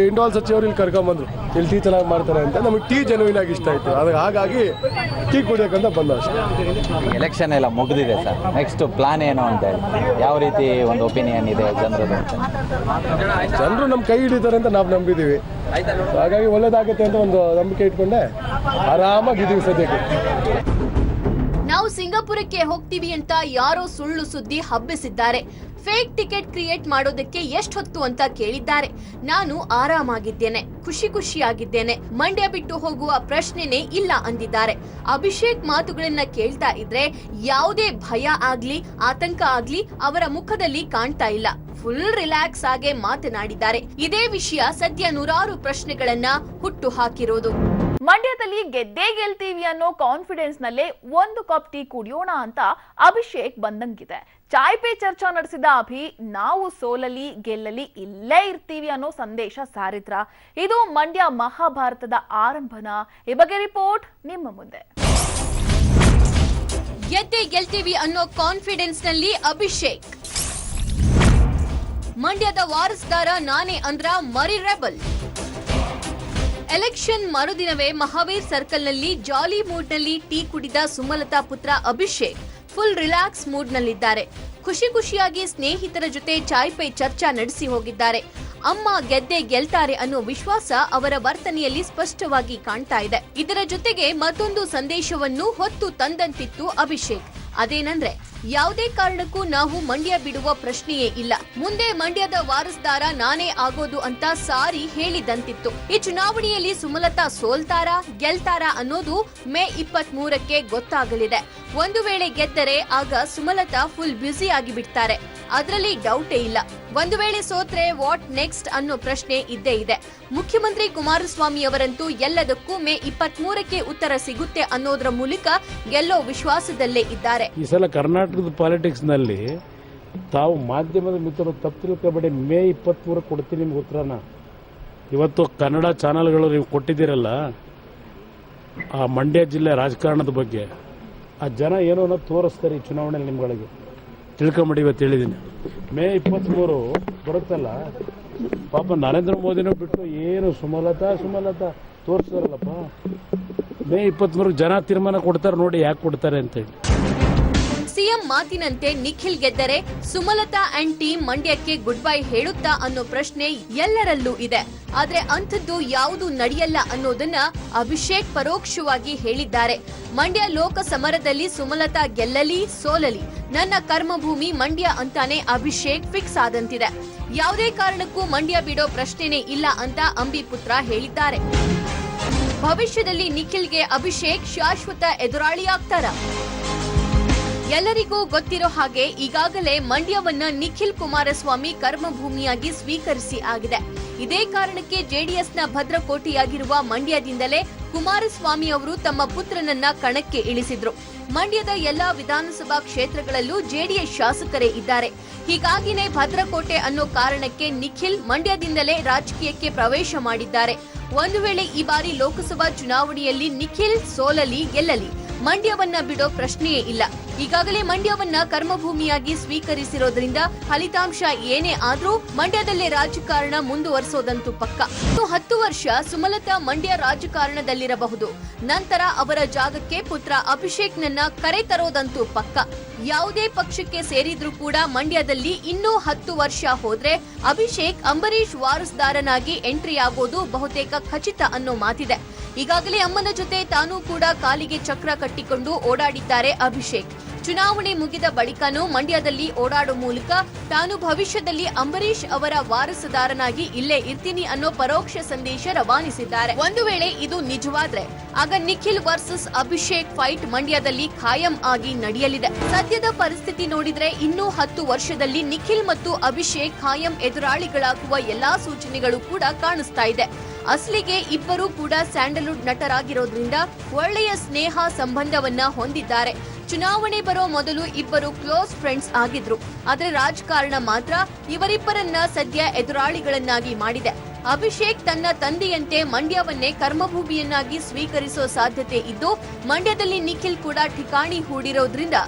ಇಂಡೋಲ್ ಸಚ್ಚಿ ಅವ್ರು ಇಲ್ಲಿ ಕರ್ಕೊಂಬಂದ್ರು, ಇಲ್ಲಿ ಟೀ ಚೆನ್ನಾಗಿ ಮಾಡ್ತಾರೆ ಅಂತ. ನಮಗೆ ಟೀ ಜೆನ್ಯೂನ್ ಆಗಿ ಇಷ್ಟ ಆಯಿತು. ಅದು ಹಾಗಾಗಿ ಟೀ ಕುಡಿಯೋಕ್ಕಂತ ಬಂದ ಅಷ್ಟೇ. ಎಲೆಕ್ಷನ್ ಎಲ್ಲ ಮುಗಿದಿದೆ ಸರ್, ನೆಕ್ಸ್ಟ್ ಪ್ಲಾನ್ ಏನು ಅಂತ ಹೇಳಿ, ಯಾವ ರೀತಿ ಒಂದು ಒಪಿನಿಯನ್ ಇದೆ ಜನರದು? ಜನರು ನಮ್ಮ ಕೈ ಹಿಡಿತಾರೆ ಅಂತ ನಾವು ನಂಬಿದ್ದೀವಿ. ಹಾಗಾಗಿ ಒಳ್ಳೇದಾಗುತ್ತೆ ಅಂತ ಒಂದು ನಂಬಿಕೆ ಇಟ್ಕೊಂಡೆ ಆರಾಮಾಗಿದ್ದೀವಿ ಸದ್ಯಕ್ಕೆ. ನಾವು ಸಿಂಗಾಪುರಕ್ಕೆ ಹೋಗ್ತೀವಿ ಅಂತ ಯಾರೋ ಸುಳ್ಳು ಸುದ್ದಿ ಹಬ್ಬಿಸಿದ್ದಾರೆ. ಫೇಕ್ ಟಿಕೆಟ್ ಕ್ರಿಯೇಟ್ ಮಾಡೋದಕ್ಕೆ ಎಷ್ಟು ಹೊತ್ತು ಅಂತ ಕೇಳಿದ್ದಾರೆ. ನಾನು ಆರಾಮಾಗಿದ್ದೇನೆ, ಖುಷಿಯಾಗಿದ್ದೇನೆ, ಮಂಡ್ಯ ಬಿಟ್ಟು ಹೋಗುವ ಪ್ರಶ್ನೆನೇ ಇಲ್ಲ ಅಂದಿದ್ದಾರೆ. ಅಭಿಷೇಕ್ ಮಾತುಗಳನ್ನ ಕೇಳ್ತಾ ಇದ್ರೆ ಯಾವುದೇ ಭಯ ಆಗ್ಲಿ ಆತಂಕ ಆಗ್ಲಿ ಅವರ ಮುಖದಲ್ಲಿ ಕಾಣ್ತಾ ಇಲ್ಲ. ಫುಲ್ ರಿಲ್ಯಾಕ್ಸ್ ಆಗಿ ಮಾತನಾಡಿದ್ದಾರೆ. ಇದೇ ವಿಷಯ ಸದ್ಯ ನೂರಾರು ಪ್ರಶ್ನೆಗಳನ್ನ ಹುಟ್ಟು ಹಾಕಿರೋದು. ಮಂಡ್ಯದಲ್ಲಿ ಗೆದ್ದೇ ಗೆಲ್ತೀವಿ ಅನ್ನೋ ಕಾನ್ಫಿಡೆನ್ಸ್ ನಲ್ಲೇ 1 ಕಪ್ ಟೀ ಕುಡಿಯೋಣ ಅಂತ ಅಭಿಷೇಕ್ ಬಂದಂಗಿದೆ. ಚಾಯ್ ಪೇ ಚರ್ಚಾ ನಡೆಸಿದ ಅಭಿ ನಾವು ಸೋಲಲಿ ಗೆಲ್ಲಲಿ ಇಲ್ಲೇ ಇರ್ತೀವಿ ಅನ್ನೋ ಸಂದೇಶ ಸಾರಿದ್ರ. ಇದು ಮಂಡ್ಯ ಮಹಾಭಾರತದ ಆರಂಭನ? ಈ ಬಗ್ಗೆ ರಿಪೋರ್ಟ್ ನಿಮ್ಮ ಮುಂದೆ. ಗೆದ್ದೇ ಗೆಲ್ತೀವಿ ಅನ್ನೋ ಕಾನ್ಫಿಡೆನ್ಸ್ ನಲ್ಲಿ ಅಭಿಷೇಕ್. ಮಂಡ್ಯದ ವಾರಸ್ದಾರ ನಾನೇ ಅಂದ್ರ ಮರಿ ರೆಬಲ್. ಎಲೆಕ್ಷನ್ ಮರುದಿನವೇ ಮಹಾವೀರ್ ಸರ್ಕಲ್ ನಲ್ಲಿ ಜಾಲಿ ಮೂಡ್ ನಲ್ಲಿ ಟೀ ಕುಡಿದ ಸುಮಲತಾ ಪುತ್ರ ಅಭಿಷೇಕ್ ಫುಲ್ ರಿಲ್ಯಾಕ್ಸ್ ಮೂಡ್ ನಲ್ಲಿದ್ದಾರೆ. ಖುಷಿಯಾಗಿ ಸ್ನೇಹಿತರ ಜೊತೆ ಚಾಯ್ ಪೇ ಚರ್ಚಾ ನಡೆಸಿ ಹೋಗಿದ್ದಾರೆ. ಅಮ್ಮ ಗೆದ್ದೇ ಗೆಲ್ತಾರೆ ಅನ್ನೋ ವಿಶ್ವಾಸ ಅವರ ವರ್ತನೆಯಲ್ಲಿ ಸ್ಪಷ್ಟವಾಗಿ ಕಾಣ್ತಾ ಇದೆ. ಇದರ ಜೊತೆಗೆ ಮತ್ತೊಂದು ಸಂದೇಶವನ್ನು ಹೊತ್ತು ತಂದಂತಿತ್ತು ಅಭಿಷೇಕ್. ಅದೇನಂದ್ರೆ ಯಾವುದೇ ಕಾರಣಕ್ಕೂ ನಾವು ಮಂಡ್ಯ ಬಿಡುವ ಪ್ರಶ್ನೆಯೇ ಇಲ್ಲ. ಮುಂದೆ ಮಂಡ್ಯದ ವಾರಸ್ದಾರ ನಾನೇ ಆಗೋದು ಅಂತ ಸಾರಿ ಹೇಳಿದಂತಿತ್ತು. ಈ ಚುನಾವಣೆಯಲ್ಲಿ ಸುಮಲತಾ ಸೋಲ್ತಾರಾ ಗೆಲ್ತಾರಾ ಅನ್ನೋದು ಮೇ 23ಕ್ಕೆ ಗೊತ್ತಾಗಲಿದೆ. ಒಂದು ವೇಳೆ ಗೆದ್ದರೆ ಆಗ ಸುಮಲತಾ ಫುಲ್ ಬ್ಯುಸಿ ಆಗಿ ಬಿಡ್ತಾರೆ, ಅದರಲ್ಲಿ ಡೌಟೇ ಇಲ್ಲ. ಒಂದು ವೇಳೆ ಸೋತ್ರೆ ವಾಟ್ ನೆಕ್ಸ್ಟ್ ಅನ್ನೋ ಪ್ರಶ್ನೆ ಇದ್ದೇ ಇದೆ. ಮುಖ್ಯಮಂತ್ರಿ ಕುಮಾರಸ್ವಾಮಿ ಅವರಂತೂ ಎಲ್ಲದಕ್ಕೂ ಮೇ 23ಕ್ಕೆ ಉತ್ತರ ಸಿಗುತ್ತೆ ಅನ್ನೋದ್ರ ಮೂಲಕ ಗೆಲ್ಲೋ ವಿಶ್ವಾಸದಲ್ಲೇ ಇದ್ದಾರೆ. ಈ ಸಲ ಕರ್ನಾಟಕದ ಪಾಲಿಟಿಕ್ಸ್ ನಲ್ಲಿ ತಾವು ಮಾಧ್ಯಮದ ಮಿತ್ರರು ತಪ್ಪು ತಿಳ್ಕೊಬೇಡಿ, ಮೇ 23 ಕೊಡ್ತೀನಿ ನಿಮ್ಗೆ ಉತ್ತರನ. ಇವತ್ತು ಕನ್ನಡ ಚಾನೆಲ್ಗಳು ನೀವು ಕೊಟ್ಟಿದ್ದೀರಲ್ಲ ಆ ಮಂಡ್ಯ ಜಿಲ್ಲೆ ರಾಜಕಾರಣದ ಬಗ್ಗೆ, ಆ ಜನ ಏನೋ ಅನ್ನೋದು ತೋರಿಸ್ತಾರೆ ಈ ಚುನಾವಣೆಯಲ್ಲಿ ನಿಮ್ಗಳಿಗೆ. ತಿಳ್ಕೊಂಬಿಡಿ, ಇವತ್ತು ಹೇಳಿದ್ದೀನಿ. ಮೇ 23 ಬರುತ್ತಲ್ಲ, ಪಾಪ ನರೇಂದ್ರ ಮೋದಿನೂ ಬಿಟ್ಟು ಏನು ಸುಮಲತಾ ತೋರಿಸ್ತಾರಲ್ಲಪ್ಪ. ಮೇ 23 ಜನ ತೀರ್ಮಾನ ಕೊಡ್ತಾರೆ, ನೋಡಿ ಯಾಕೆ ಕೊಡ್ತಾರೆ ಅಂತೇಳಿ. ಸಿಎಂ ಮಾತಿನಂತೆ ನಿಖಿಲ್ ಗೆದ್ದರೆ ಸುಮಲತಾ ಅಂಡ್ ಟೀಮ್ ಮಂಡ್ಯಕ್ಕೆ ಗುಡ್ ಬೈ ಹೇಳುತ್ತಾ ಅನ್ನೋ ಪ್ರಶ್ನೆ ಎಲ್ಲರಲ್ಲೂ ಇದೆ. ಆದ್ರೆ ಅಂಥದ್ದು ಯಾವುದು ನಡೆಯಲ್ಲ ಅನ್ನೋದನ್ನ ಅಭಿಷೇಕ್ ಪರೋಕ್ಷವಾಗಿ ಹೇಳಿದ್ದಾರೆ. ಮಂಡ್ಯ ಲೋಕ ಸಮರದಲ್ಲಿ ಸುಮಲತಾ ಗೆಲ್ಲಲಿ ಸೋಲಲಿ ನನ್ನ ಕರ್ಮಭೂಮಿ ಮಂಡ್ಯ ಅಂತಾನೆ ಅಭಿಷೇಕ್ ಫಿಕ್ಸ್ ಆದಂತಿದೆ. ಯಾವುದೇ ಕಾರಣಕ್ಕೂ ಮಂಡ್ಯ ಬಿಡೋ ಪ್ರಶ್ನೆನೇ ಇಲ್ಲ ಅಂತ ಅಂಬಿ ಪುತ್ರ ಹೇಳಿದ್ದಾರೆ. ಭವಿಷ್ಯದಲ್ಲಿ ನಿಖಿಲ್ಗೆ ಅಭಿಷೇಕ್ ಶಾಶ್ವತ ಎದುರಾಳಿಯಾಗ್ತಾರ? ಎಲ್ಲರಿಗೂ ಗೊತ್ತಿರೋ ಹಾಗೆ ಈಗಾಗಲೇ ಮಂಡ್ಯವನ್ನ ನಿಖಿಲ್ ಕುಮಾರಸ್ವಾಮಿ ಕರ್ಮಭೂಮಿಯಾಗಿ ಸ್ವೀಕರಿಸಿ ಆಗಿದೆ. ಇದೇ ಕಾರಣಕ್ಕೆ ಜೆಡಿಎಸ್ನ ಭದ್ರಕೋಟೆಯಾಗಿರುವ ಮಂಡ್ಯದಿಂದಲೇ ಕುಮಾರಸ್ವಾಮಿ ಅವರು ತಮ್ಮ ಪುತ್ರನನ್ನ ಕಣಕ್ಕೆ ಇಳಿಸಿದ್ರು. ಮಂಡ್ಯದ ಎಲ್ಲಾ ವಿಧಾನಸಭಾ ಕ್ಷೇತ್ರಗಳಲ್ಲೂ ಜೆಡಿಎಸ್ ಶಾಸಕರೇ ಇದ್ದಾರೆ. ಹೀಗಾಗಿನೇ ಭದ್ರಕೋಟೆ ಅನ್ನೋ ಕಾರಣಕ್ಕೆ ನಿಖಿಲ್ ಮಂಡ್ಯದಿಂದಲೇ ರಾಜಕೀಯಕ್ಕೆ ಪ್ರವೇಶ ಮಾಡಿದ್ದಾರೆ. ಒಂದು ವೇಳೆ ಈ ಬಾರಿ ಲೋಕಸಭಾ ಚುನಾವಣೆಯಲ್ಲಿ ನಿಖಿಲ್ ಸೋಲಲಿ ಗೆಲ್ಲಲಿ ಮಂಡ್ಯವನ್ನ ಬಿಡೋ ಪ್ರಶ್ನೆಯೇ ಇಲ್ಲ. ಈಗಾಗಲೇ ಮಂಡ್ಯವನ್ನ ಕರ್ಮಭೂಮಿಯಾಗಿ ಸ್ವೀಕರಿಸಿರೋದ್ರಿಂದ ಫಲಿತಾಂಶ ಏನೇ ಆದ್ರೂ ಮಂಡ್ಯದಲ್ಲೇ ರಾಜಕಾರಣ ಮುಂದುವರಿಸೋದಂತೂ ಪಕ್ಕ. 10 ವರ್ಷ ಸುಮಲತಾ ಮಂಡ್ಯ ರಾಜಕಾರಣದಲ್ಲಿರಬಹುದು. ನಂತರ ಅವರ ಜಾಗಕ್ಕೆ ಪುತ್ರ ಅಭಿಷೇಕ್ ನನ್ನ ಕರೆ ತರೋದಂತೂ ಪಕ್ಕ. ಯಾವುದೇ ಪಕ್ಷಕ್ಕೆ ಸೇರಿದ್ರೂ ಕೂಡ ಮಂಡ್ಯದಲ್ಲಿ ಇನ್ನೂ 10 ವರ್ಷ ಹೋದ್ರೆ ಅಭಿಷೇಕ್ ಅಂಬರೀಶ್ ವಾರಸ್ದಾರನಾಗಿ ಎಂಟ್ರಿ ಆಗೋದು ಬಹುತೇಕ ಖಚಿತ ಅನ್ನೋ ಮಾತಿದೆ. ಈಗಾಗಲೇ ಅಮ್ಮನ ಜೊತೆ ತಾನೂ ಕೂಡ ಕಾಲಿಗೆ ಚಕ್ರ ಕಟ್ಟಿಕೊಂಡು ಓಡಾಡಿದ್ದಾರೆ ಅಭಿಷೇಕ್. ಚುನಾವಣೆ ಮುಗಿದ ಬಳಿಕನೂ ಮಂಡ್ಯದಲ್ಲಿ ಓಡಾಡೋ ಮೂಲಕ ತಾನು ಭವಿಷ್ಯದಲ್ಲಿ ಅಂಬರೀಶ್ ಅವರ ವಾರಸುದಾರನಾಗಿ ಇಲ್ಲೇ ಇರ್ತೀನಿ ಅನ್ನೋ ಪರೋಕ್ಷ ಸಂದೇಶ ರವಾನಿಸಿದ್ದಾರೆ. ಒಂದು ವೇಳೆ ಇದು ನಿಜವಾದ್ರೆ ಆಗ ನಿಖಿಲ್ ವರ್ಸಸ್ ಅಭಿಷೇಕ್ ಫೈಟ್ ಮಂಡ್ಯದಲ್ಲಿ ಖಾಯಂ ಆಗಿ ನಡೆಯಲಿದೆ. ಸದ್ಯದ ಪರಿಸ್ಥಿತಿ ನೋಡಿದ್ರೆ ಇನ್ನೂ 10 ವರ್ಷದಲ್ಲಿ ನಿಖಿಲ್ ಮತ್ತು ಅಭಿಷೇಕ್ ಖಾಯಂ ಎದುರಾಳಿಗಳಾಗುವ ಎಲ್ಲಾ ಸೂಚನೆಗಳು ಕೂಡ ಕಾಣಿಸ್ತಾ ಇದೆ. ಅಸಲಿಗೆ ಇಬ್ಬರೂ ಕೂಡ ಸ್ಯಾಂಡಲ್ವುಡ್ ನಟರಾಗಿರೋದ್ರಿಂದ ಒಳ್ಳೆಯ ಸ್ನೇಹ ಸಂಬಂಧವನ್ನ ಹೊಂದಿದ್ದಾರೆ. ಚುನಾವಣೆ ಬರೋ ಮೊದಲು ಇಬ್ಬರು ಕ್ಲೋಸ್ ಫ್ರೆಂಡ್ಸ್ ಆಗಿದ್ರು. ಆದ್ರೆ ರಾಜಕಾರಣ ಮಾತ್ರ ಇವರಿಬ್ಬರನ್ನ ಸದ್ಯ ಎದುರಾಳಿಗಳನ್ನಾಗಿ ಮಾಡಿದೆ. ಅಭಿಷೇಕ್ ತನ್ನ ತಂದೆಯಂತೆ ಮಂಡ್ಯವನ್ನೇ ಕರ್ಮಭೂಮಿಯನ್ನಾಗಿ ಸ್ವೀಕರಿಸೋ ಸಾಧ್ಯತೆ ಇದ್ದು, ಮಂಡ್ಯದಲ್ಲಿ ನಿಖಿಲ್ ಕೂಡ ಠಿಕಾಣಿ ಹೂಡಿರೋದ್ರಿಂದ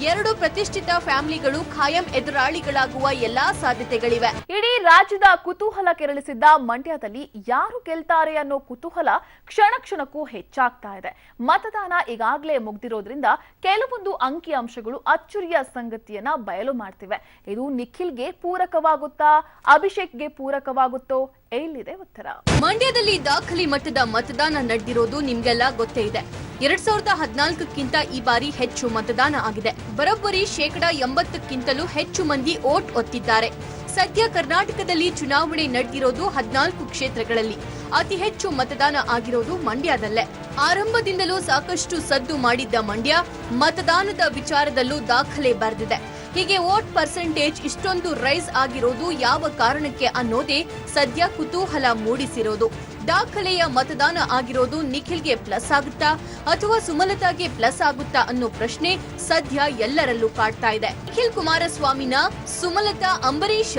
ಎರಡು ಪ್ರತಿಷ್ಠಿತ ಫ್ಯಾಮಿಲಿಗಳು ಖಾಯಂ ಎದುರಾಳಿಗಳಾಗುವ ಎಲ್ಲಾ ಸಾಧ್ಯತೆಗಳಿವೆ. ಇಡೀ ರಾಜ್ಯದ ಕುತೂಹಲ ಕೆರಳಿಸಿದ್ದ ಮಂಡ್ಯದಲ್ಲಿ ಯಾರು ಗೆಲ್ತಾರೆ ಅನ್ನೋ ಕುತೂಹಲ ಕ್ಷಣ ಕ್ಷಣಕ್ಕೂ ಹೆಚ್ಚಾಗ್ತಾ ಇದೆ. ಮತದಾನ ಈಗಾಗಲೇ ಮುಗ್ದಿರೋದ್ರಿಂದ ಕೆಲವೊಂದು ಅಂಕಿ ಅಂಶಗಳು ಅಚ್ಚರಿಯ ಸಂಗತಿಯನ್ನ ಬಯಲು ಮಾಡ್ತಿವೆ. ಇದು ನಿಖಿಲ್ಗೆ ಪೂರಕವಾಗುತ್ತಾ, ಅಭಿಷೇಕ್ಗೆ ಪೂರಕವಾಗುತ್ತೋ? ಎಲ್ಲಿದೆ ಉತ್ತರ? ಮಂಡ್ಯದಲ್ಲಿ ದಾಖಲೆ ಮಟ್ಟದ ಮತದಾನ ನಡೆದಿರೋದು ನಿಮ್ಗೆಲ್ಲ ಗೊತ್ತೇ ಇದೆ. 2014ಕ್ಕಿಂತ ಈ ಬಾರಿ ಹೆಚ್ಚು ಮತದಾನ ಆಗಿದೆ. ಬರೋಬ್ಬರಿ 80%ಕ್ಕಿಂತಲೂ ಹೆಚ್ಚು ಮಂದಿ ವೋಟ್ ಒತ್ತಿದ್ದಾರೆ. ಸದ್ಯ ಕರ್ನಾಟಕದಲ್ಲಿ ಚುನಾವಣೆ ನಡೆದಿರೋದು 14 ಕ್ಷೇತ್ರಗಳಲ್ಲಿ. ಅತಿ ಹೆಚ್ಚು ಮತದಾನ ಆಗಿರೋದು ಮಂಡ್ಯದಲ್ಲೇ. ಆರಂಭದಿಂದಲೂ ಸಾಕಷ್ಟು ಸದ್ದು ಮಾಡಿದ್ದ ಮಂಡ್ಯ ಮತದಾನದ ವಿಚಾರದಲ್ಲೂ ದಾಖಲೆ ಬರೆದಿದೆ. ಹೀಗೆ ವೋಟ್ ಪರ್ಸೆಂಟೇಜ್ ಇಷ್ಟೊಂದು ರೈಸ್ ಆಗಿರೋದು ಯಾವ ಕಾರಣಕ್ಕೆ ಅನ್ನೋದೇ ಸದ್ಯ ಕುತೂಹಲ ಮೂಡಿಸಿರೋದು. ದಾಖಲೆಯ ಮತದಾನ ಆಗಿರೋದು ನಿಖಿಲ್ಗೆ ಪ್ಲಸ್ ಆಗುತ್ತಾ ಅಥವಾ ಸುಮಲತಾಗೆ ಪ್ಲಸ್ ಆಗುತ್ತಾ ಅನ್ನೋ ಪ್ರಶ್ನೆ ಸದ್ಯ ಎಲ್ಲರಲ್ಲೂ ಕಾಡ್ತಾ ಇದೆ. ನಿಖಿಲ್ ಕುಮಾರಸ್ವಾಮಿನ, ಸುಮಲತಾ ಅಂಬರೀಶ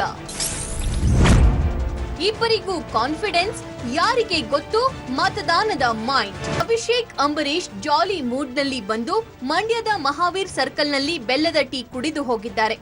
ಇಬ್ಬರಿಗೂ ಕಾನ್ಫಿಡೆನ್ಸ್ ಯಾರಿಗೆ ಗೊತ್ತು? ಮತದಾನದ ಮೈಂಡ್. ಅಭಿಷೇಕ್ ಅಂಬರೀಶ್ ಜಾಲಿ ಮೂಡ್ ನಲ್ಲಿ ಬಂದು ಮಂಡ್ಯದ ಮಹಾವೀರ್ ಸರ್ಕಲ್ ನಲ್ಲಿ ಬೆಲ್ಲದ ಟೀ ಕುಡಿದು ಹೋಗಿದ್ದಾರೆ.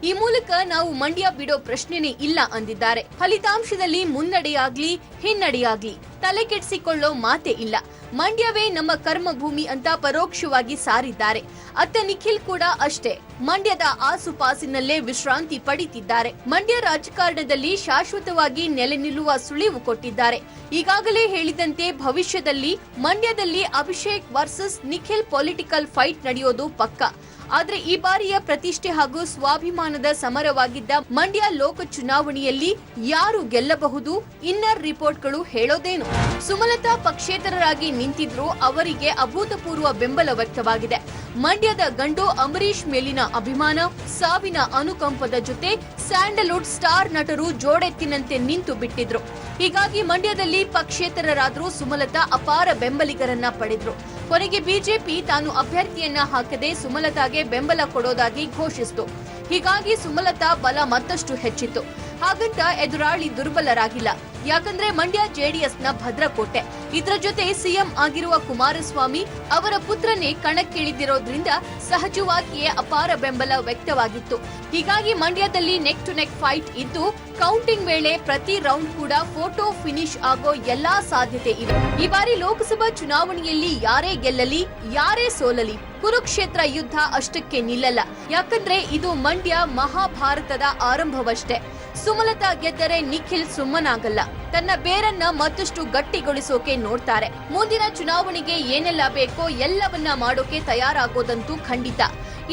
ಈ ಮೂಲಕ ನಾವು ಮಂಡ್ಯ ಬಿಡೋ ಪ್ರಶ್ನೆನೇ ಇಲ್ಲ ಅಂದಿದ್ದಾರೆ. ಫಲಿತಾಂಶದಲ್ಲಿ ಮುನ್ನಡೆಯಾಗ್ಲಿ ಹಿನ್ನಡೆಯಾಗ್ಲಿ ತಲೆ ಕೆಡಿಸಿಕೊಳ್ಳೋ ಮಾತೇ ಇಲ್ಲ. ಮಂಡ್ಯವೇ ನಮ್ಮ ಕರ್ಮಭೂಮಿ ಅಂತ ಪರೋಕ್ಷವಾಗಿ ಸಾರಿದ್ದಾರೆ. ಅತ್ತ ನಿಖಿಲ್ ಕೂಡ ಅಷ್ಟೇ ಮಂಡ್ಯದ ಆಸುಪಾಸಿನಲ್ಲೇ ವಿಶ್ರಾಂತಿ ಪಡಿತಿದ್ದಾರೆ. ಮಂಡ್ಯ ರಾಜಕಾರಣದಲ್ಲಿ ಶಾಶ್ವತವಾಗಿ ನೆಲೆ ನಿಲ್ಲುವ ಸುಳಿವು ಕೊಟ್ಟಿದ್ದಾರೆ. ಈಗಾಗಲೇ ಹೇಳಿದಂತೆ ಭವಿಷ್ಯದಲ್ಲಿ ಮಂಡ್ಯದಲ್ಲಿ Abhishek versus Nikhil political fight ನಡೆಯೋದು ಪಕ್ಕಾ. ಆದ್ರೆ ಈ ಬಾರಿಯ ಪ್ರತಿಷ್ಠೆ ಹಾಗೂ ಸ್ವಾಭಿಮಾನದ ಸಮರವಾಗಿದ್ದ ಮಂಡ್ಯ ಲೋಕ ಚುನಾವಣೆಯಲ್ಲಿ ಯಾರು ಗೆಲ್ಲಬಹುದು? ಇನ್ನರ್ ರಿಪೋರ್ಟ್ಗಳು ಹೇಳೋದೇನು? ಸುಮಲತಾ ಪಕ್ಷೇತರರಾಗಿ ನಿಂತಿದ್ರು, ಅವರಿಗೆ ಅಭೂತಪೂರ್ವ ಬೆಂಬಲ ವ್ಯಕ್ತವಾಗಿದೆ. ಮಂಡ್ಯದ ಗಂಡು ಅಂಬರೀಶ್ ಮೇಲಿನ ಅಭಿಮಾನ, ಸಾವಿನ ಅನುಕಂಪದ ಜೊತೆ ಸ್ಯಾಂಡಲ್ವುಡ್ ಸ್ಟಾರ್ ನಟರು ಜೋಡೆತ್ತಿನಂತೆ ನಿಂತು ಬಿಟ್ಟಿದ್ರು. ಹೀಗಾಗಿ ಮಂಡ್ಯದಲ್ಲಿ ಪಕ್ಷೇತರರಾದ್ರೂ ಸುಮಲತಾ ಅಪಾರ ಬೆಂಬಲಿಗರನ್ನ ಪಡೆದ್ರು. ಕೊನೆಗೆ ಬಿಜೆಪಿ ತಾನು ಅಭ್ಯರ್ಥಿಯನ್ನ ಹಾಕದೆ ಸುಮಲತಾಗೆ ಬೆಂಬಲ ಕೊಡೋದಾಗಿ ಘೋಷಿಸಿತು. ಹೀಗಾಗಿ ಸುಮಲತಾ ಬಲ ಮತ್ತಷ್ಟು ಹೆಚ್ಚಿತ್ತು. ಹಾಗಂತ ಎದುರಾಳಿ ದುರ್ಬಲರಾಗಿಲ್ಲ. ಯಾಕಂದ್ರೆ ಮಂಡ್ಯ ಜೆಡಿಎಸ್ನ ಭದ್ರಕೋಟೆ. ಇದರ ಜೊತೆ ಸಿಎಂ ಆಗಿರುವ ಕುಮಾರಸ್ವಾಮಿ ಅವರ ಪುತ್ರನೇ ಕಣಕ್ಕಿಳಿದಿರೋದ್ರಿಂದ ಸಹಜವಾಗಿಯೇ ಅಪಾರ ಬೆಂಬಲ ವ್ಯಕ್ತವಾಗಿತ್ತು. ಹೀಗಾಗಿ ಮಂಡ್ಯದಲ್ಲಿ ನೆಕ್ ಟು ನೆಕ್ ಫೈಟ್ ಇದ್ದು, ಕೌಂಟಿಂಗ್ ವೇಳೆ ಪ್ರತಿ ರೌಂಡ್ ಕೂಡ ಫೋಟೋ ಫಿನಿಶ್ ಆಗೋ ಎಲ್ಲಾ ಸಾಧ್ಯತೆ ಇದೆ. ಈ ಬಾರಿ ಲೋಕಸಭಾ ಚುನಾವಣೆಯಲ್ಲಿ ಯಾರೇ ಗೆಲ್ಲಲಿ, ಯಾರೇ ಸೋಲಲಿ, ಕುರುಕ್ಷೇತ್ರ ಯುದ್ಧ ಅಷ್ಟಕ್ಕೆ ನಿಲ್ಲಲ್ಲ. ಯಾಕಂದ್ರೆ ಇದು ಮಂಡ್ಯ ಮಹಾಭಾರತದ ಆರಂಭವಷ್ಟೇ. ಸುಮಲತಾ ಗೆದ್ದರೆ ನಿಖಿಲ್ ಸುಮ್ಮನಾಗಲ್ಲ. ತನ್ನ ಬೇರನ್ನ ಮತ್ತಷ್ಟು ಗಟ್ಟಿಗೊಳಿಸೋಕೆ ನೋಡ್ತಾರೆ. ಮುಂದಿನ ಚುನಾವಣೆಗೆ ಏನೆಲ್ಲ ಬೇಕೋ ಎಲ್ಲವನ್ನ ಮಾಡೋಕೆ ತಯಾರಾಗೋದಂತೂ ಖಂಡಿತ.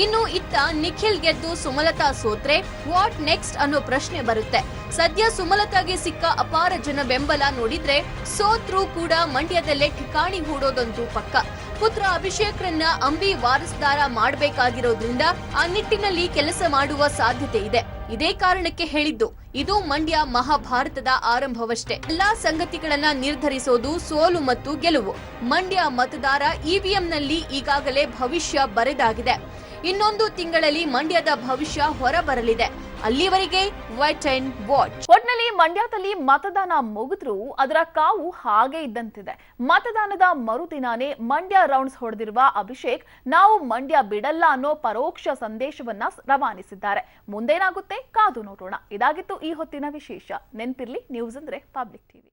ಇನ್ನು ಇತ್ತ ನಿಖಿಲ್ ಗೆದ್ದು ಸುಮಲತಾ ಸೋತ್ರೆ ವಾಟ್ ನೆಕ್ಸ್ಟ್ ಅನ್ನೋ ಪ್ರಶ್ನೆ ಬರುತ್ತೆ. ಸದ್ಯ ಸುಮಲತಾಗೆ ಸಿಕ್ಕ ಅಪಾರ ಜನ ಬೆಂಬಲ ನೋಡಿದ್ರೆ ಸೋತ್ರೂ ಕೂಡ ಮಂಡ್ಯದಲ್ಲೇ ಠಿಕಾಣಿ ಹೂಡೋದಂತೂ ಪಕ್ಕ. ಪುತ್ರ ಅಭಿಷೇಕ್ರನ್ನ ಅಂಬಿ ವಾರಸ್ದಾರ ಮಾಡಬೇಕಾಗಿರೋದ್ರಿಂದ ಆ ನಿಟ್ಟಿನಲ್ಲಿ ಕೆಲಸ ಮಾಡುವ ಸಾಧ್ಯತೆ ಇದೆ. ಇದೇ ಕಾರಣಕ್ಕೆ ಹೇಳಿದ್ದು, ಇದು ಮಂಡ್ಯ ಮಹಾಭಾರತದ ಆರಂಭವಷ್ಟೇ. ಎಲ್ಲಾ ಸಂಗತಿಗಳನ್ನ ನಿರ್ಧರಿಸೋದು ಸೋಲು ಮತ್ತು ಗೆಲುವು. ಮಂಡ್ಯ ಮತದಾರ ಇವಿಎಂನಲ್ಲಿ ಈಗಾಗಲೇ ಭವಿಷ್ಯ ಬರೆದಾಗಿದೆ. ಇನ್ನೊಂದು ತಿಂಗಳಲ್ಲಿ ಮಂಡ್ಯದ ಭವಿಷ್ಯ ಹೊರಬರಲಿದೆ. ಅಲ್ಲಿವರೆಗೆ ವೈಟ್ ಅಂಡ್ ವಾಚ್. ಒಟ್ನಲ್ಲಿ ಮಂಡ್ಯದಲ್ಲಿ ಮತದಾನ ಮುಗಿದ್ರೂ ಅದರ ಕಾವು ಹಾಗೆ ಇದ್ದಂತಿದೆ. ಮತದಾನದ ಮರುದಿನಾನೇ ಮಂಡ್ಯ ರೌಂಡ್ಸ್ ಹೊಡೆದಿರುವ ಅಭಿಷೇಕ್ ನಾವು ಮಂಡ್ಯ ಬಿಡಲ್ಲ ಅನ್ನೋ ಪರೋಕ್ಷ ಸಂದೇಶವನ್ನ ರವಾನಿಸಿದ್ದಾರೆ. ಮುಂದೇನಾಗುತ್ತೆ ಕಾದು ನೋಡೋಣ. ಇದಾಗಿತ್ತು ಈ ಹೊತ್ತಿನ ವಿಶೇಷ. ನೆನ್ಪಿರ್ಲಿ, ನ್ಯೂಸ್ ಅಂದ್ರೆ ಪಬ್ಲಿಕ್ ಟಿವಿ.